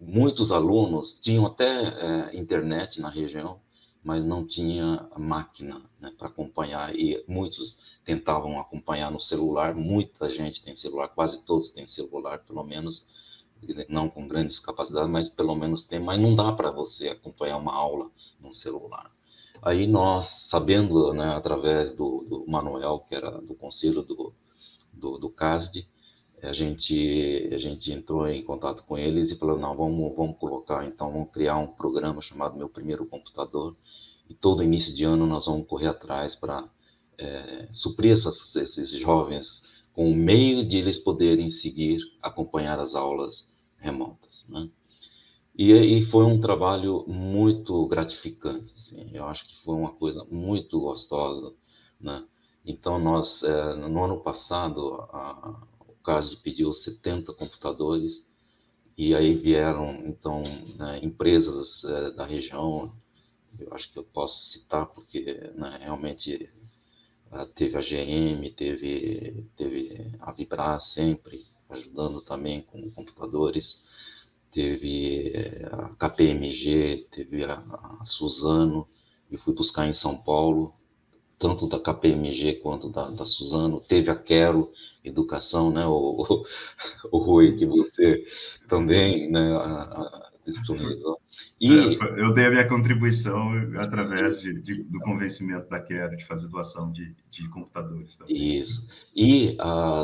muitos alunos tinham até internet na região, mas não tinha máquina, né, para acompanhar, e muitos tentavam acompanhar no celular. Muita gente tem celular, quase todos têm celular, pelo menos, não com grandes capacidades, mas pelo menos tem, mas não dá para você acompanhar uma aula no celular. Aí nós, sabendo, né, através do Manuel, que era do conselho do CASD, a gente entrou em contato com eles e falou, não, vamos colocar, então, vamos criar um programa chamado Meu Primeiro Computador, e todo início de ano nós vamos correr atrás para suprir esses jovens com o meio de eles poderem seguir, acompanhar as aulas remotas, né? E foi um trabalho muito gratificante, assim. Eu acho que foi uma coisa muito gostosa, né? Então, nós, no ano passado, o CASD pediu 70 computadores, e aí vieram, então, né, empresas da região, eu acho que eu posso citar, porque, né, realmente teve a GM, teve a Vibrar sempre, ajudando também com computadores, teve a KPMG, teve a Suzano, eu fui buscar em São Paulo, tanto da KPMG quanto da Suzano, teve a Quero Educação, né, o Rui, que você também, né, disponibilizou. E Eu dei a minha contribuição através do convencimento da Quero de fazer doação de computadores também. isso. E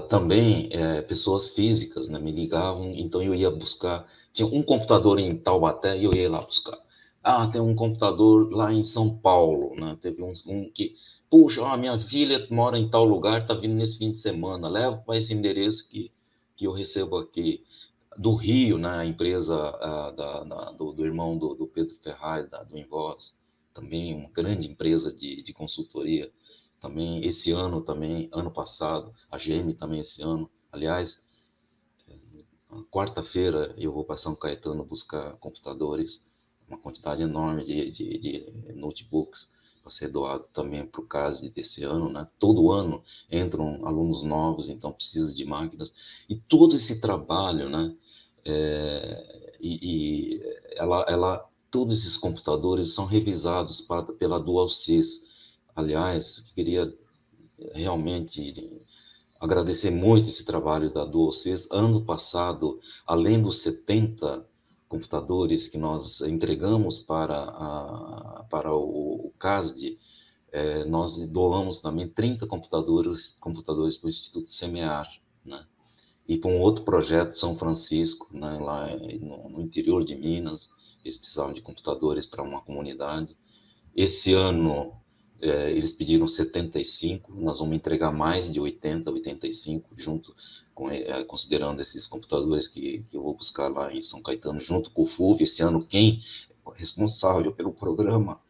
também pessoas físicas, né, me ligavam, então eu ia buscar. Tinha um computador em Taubaté e eu ia lá buscar. Ah, tem um computador lá em São Paulo, né? Teve um que, puxa, minha filha mora em tal lugar, tá vindo nesse fim de semana, leva para esse endereço que eu recebo aqui. Do Rio, né, a empresa do irmão do Pedro Ferraz, do Invoz, também uma grande empresa de consultoria. Também esse ano, também ano passado, a GM também esse ano. Aliás, quarta-feira eu vou para São Caetano buscar computadores, uma quantidade enorme de notebooks para ser doado também para o caso desse ano, né? Todo ano entram alunos novos, então precisa de máquinas. E todo esse trabalho, né? Todos esses computadores são revisados pela DualSys. Aliás, queria realmente agradecer muito esse trabalho da DualSys. Ano passado, além dos 70 computadores que nós entregamos para o CASD, nós doamos também 30 computadores para o Instituto Semear, né? E para um outro projeto, São Francisco, né, lá no interior de Minas, eles precisavam de computadores para uma comunidade. Esse ano, eles pediram 75, nós vamos entregar mais de 80, 85, junto considerando esses computadores que eu vou buscar lá em São Caetano, junto com o FUV. Esse ano, quem é responsável pelo programa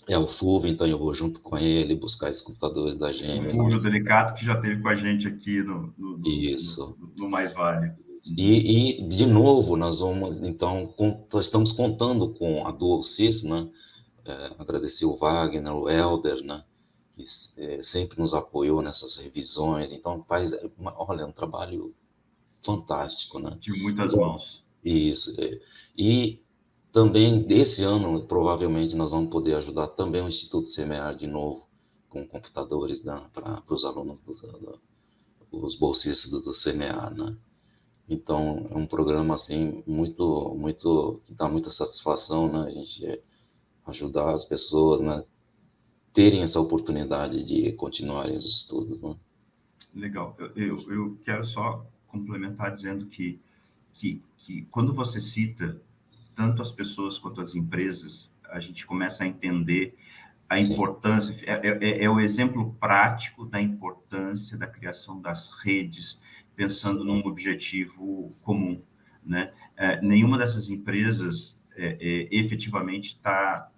é o FUV, então eu vou junto com ele buscar esses computadores da O GM lá. Fulvio Delicato, que já esteve com a gente aqui Isso. no Mais Vale. E, de novo, nós vamos, então, nós estamos contando com a DualSys, né? Agradecer o Wagner, o Helder, né? Que sempre nos apoiou nessas revisões. Então, olha, é um trabalho fantástico, né? De muitas mãos. Isso. E também, desse ano, provavelmente, nós vamos poder ajudar também o Instituto Semear de novo, com computadores, né? Para os alunos, os bolsistas do Semear, né? Então, é um programa, assim, muito, muito, que dá muita satisfação, né? A gente ajudar as pessoas, né? Terem essa oportunidade de continuarem os estudos, né? Legal. Eu quero só complementar dizendo que quando você cita tanto as pessoas quanto as empresas, a gente começa a entender a importância, é o exemplo prático da importância da criação das redes, pensando num objetivo comum, né? Nenhuma dessas empresas efetivamente está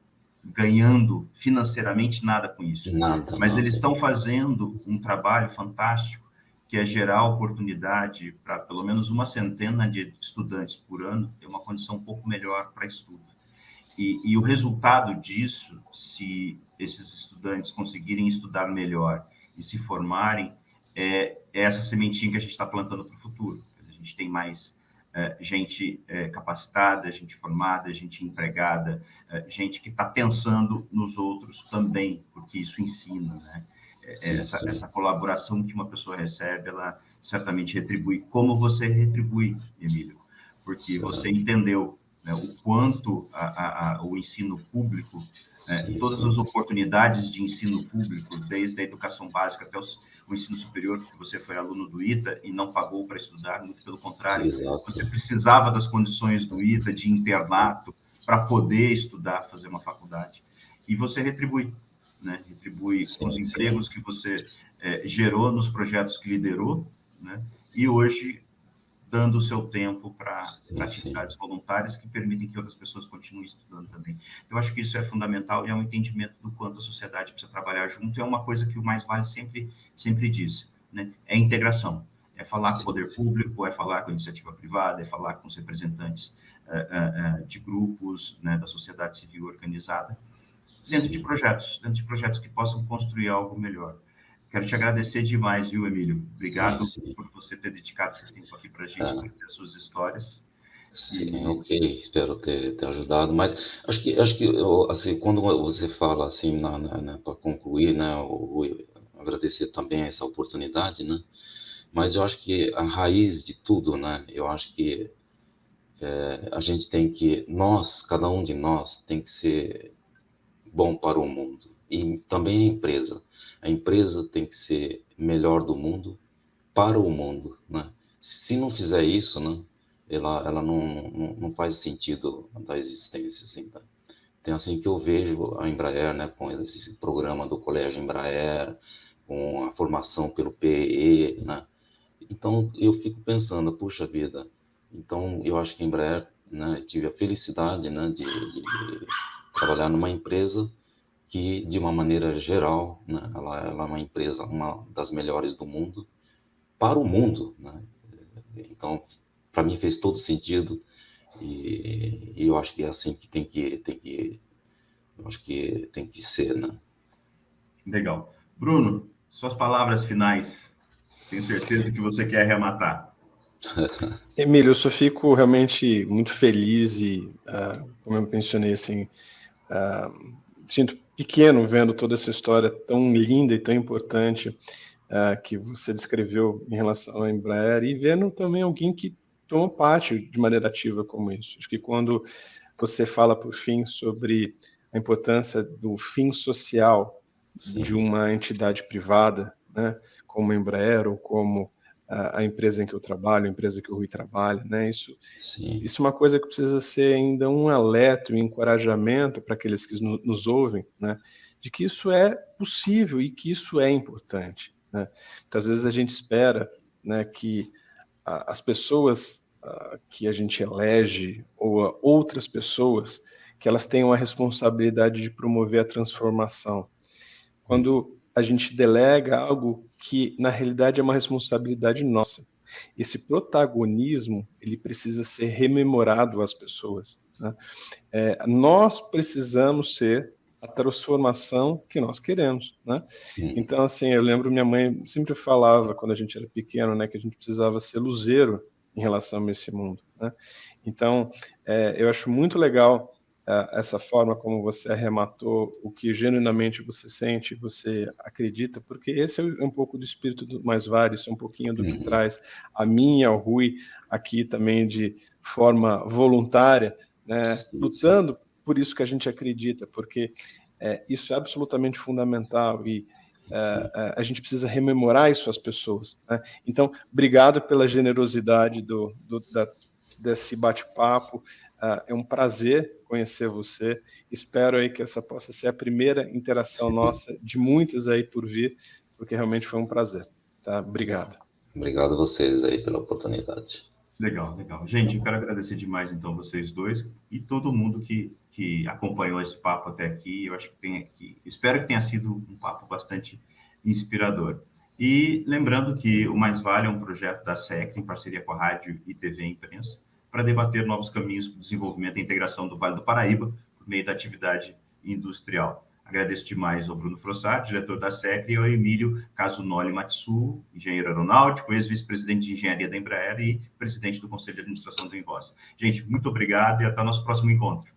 ganhando financeiramente nada com isso, Nada, mas eles nada. estão fazendo um trabalho fantástico, que é gerar oportunidade para pelo menos uma centena de estudantes por ano ter uma condição um pouco melhor para estudo. E o resultado disso, se esses estudantes conseguirem estudar melhor e se formarem, é essa sementinha que a gente está plantando para o futuro. A gente tem mais gente capacitada, gente formada, gente empregada, gente que está pensando nos outros também, porque isso ensina, né? Sim, sim. Essa colaboração que uma pessoa recebe, ela certamente retribui. Como você retribui, Emílio? Porque você entendeu, né, o quanto o ensino público, Sim, todas sim. as oportunidades de ensino público, desde a educação básica até o ensino superior, porque você foi aluno do ITA e não pagou para estudar, muito pelo contrário, Exato. você precisava das condições do ITA, de internato, para poder estudar, fazer uma faculdade. E você retribui, né? Retribui com os empregos que você gerou nos projetos que liderou, né? E hoje dando o seu tempo para Sim, atividades voluntárias que permitem que outras pessoas continuem estudando também. Eu acho que isso é fundamental e é um entendimento do quanto a sociedade precisa trabalhar junto. É uma coisa que o Mais Vale sempre disse, né? É integração. É falar com o poder público, é falar com a iniciativa privada, é falar com os representantes de grupos, né, da sociedade civil organizada, dentro de projetos que possam construir algo melhor. Quero te agradecer demais, viu, Emílio? Obrigado por você ter dedicado esse tempo aqui para a gente, trazer as suas histórias. Sim, ok, espero ter ajudado, mas acho que assim, quando você fala assim, para concluir, né, eu agradecer também essa oportunidade, né, mas eu acho que a raiz de tudo, né, eu acho que a gente tem que, cada um de nós tem que ser bom para o mundo, e também a empresa tem que ser melhor do mundo para o mundo, né, se não fizer isso, né, ela não faz sentido da existência, assim, tá? Então, assim que eu vejo a Embraer, né, com esse programa do Colégio Embraer, com a formação pelo PE, né, então eu fico pensando, puxa vida, então eu acho que a Embraer, né, tive a felicidade, né, de trabalhar numa empresa que, de uma maneira geral, né, ela é uma empresa, uma das melhores do mundo, para o mundo, né, então para mim fez todo sentido e eu acho que é assim que eu acho que tem que ser, né? Legal. Bruno, suas palavras finais. Tenho certeza que você quer arrematar. Emílio, eu só fico realmente muito feliz e, como eu mencionei, assim, sinto pequeno vendo toda essa história tão linda e tão importante que você descreveu em relação à Embraer e vendo também alguém que tomou parte de maneira ativa como isso. Acho que quando você fala, por fim, sobre a importância do fim social de uma entidade privada, né, como a Embraer ou como a empresa em que eu trabalho, a empresa que o Rui trabalha, né, isso é uma coisa que precisa ser ainda um alerta, um encorajamento para aqueles que nos ouvem, né, de que isso é possível e que isso é importante, né. Muitas vezes a gente espera, né, que as pessoas que a gente elege ou outras pessoas que elas tenham a responsabilidade de promover a transformação. Quando a gente delega algo que na realidade é uma responsabilidade nossa, esse protagonismo ele precisa ser rememorado às pessoas, né? Nós precisamos ser a transformação que nós queremos, né? Então, assim, eu lembro minha mãe sempre falava quando a gente era pequeno, né, que a gente precisava ser luzeiro em relação a esse mundo, né? Então, eu acho muito legal essa forma como você arrematou o que genuinamente você sente, você acredita, porque esse é um pouco do espírito do Mais Vale, isso é um pouquinho do que traz a mim e ao Rui aqui também de forma voluntária, né, lutando por isso que a gente acredita, porque isso é absolutamente fundamental e a gente precisa rememorar isso às pessoas, né? Então, obrigado pela generosidade desse bate-papo. É um prazer conhecer você. Espero aí que essa possa ser a primeira interação nossa de muitas aí por vir, porque realmente foi um prazer. Tá? Obrigado. Obrigado a vocês aí pela oportunidade. Legal, legal. Gente, eu quero agradecer demais, então, vocês dois e todo mundo que acompanhou esse papo até aqui. Eu acho que espero que tenha sido um papo bastante inspirador. E lembrando que o Mais Vale é um projeto da SECRA, em parceria com a Rádio e TV Imprensa, para debater novos caminhos para o desenvolvimento e integração do Vale do Paraíba por meio da atividade industrial. Agradeço demais ao Bruno Frossard, diretor da SECRA, e ao Emílio Casunoli Matsu, engenheiro aeronáutico, ex-vice-presidente de engenharia da Embraer e presidente do Conselho de Administração do Invoz. Gente, muito obrigado e até o nosso próximo encontro.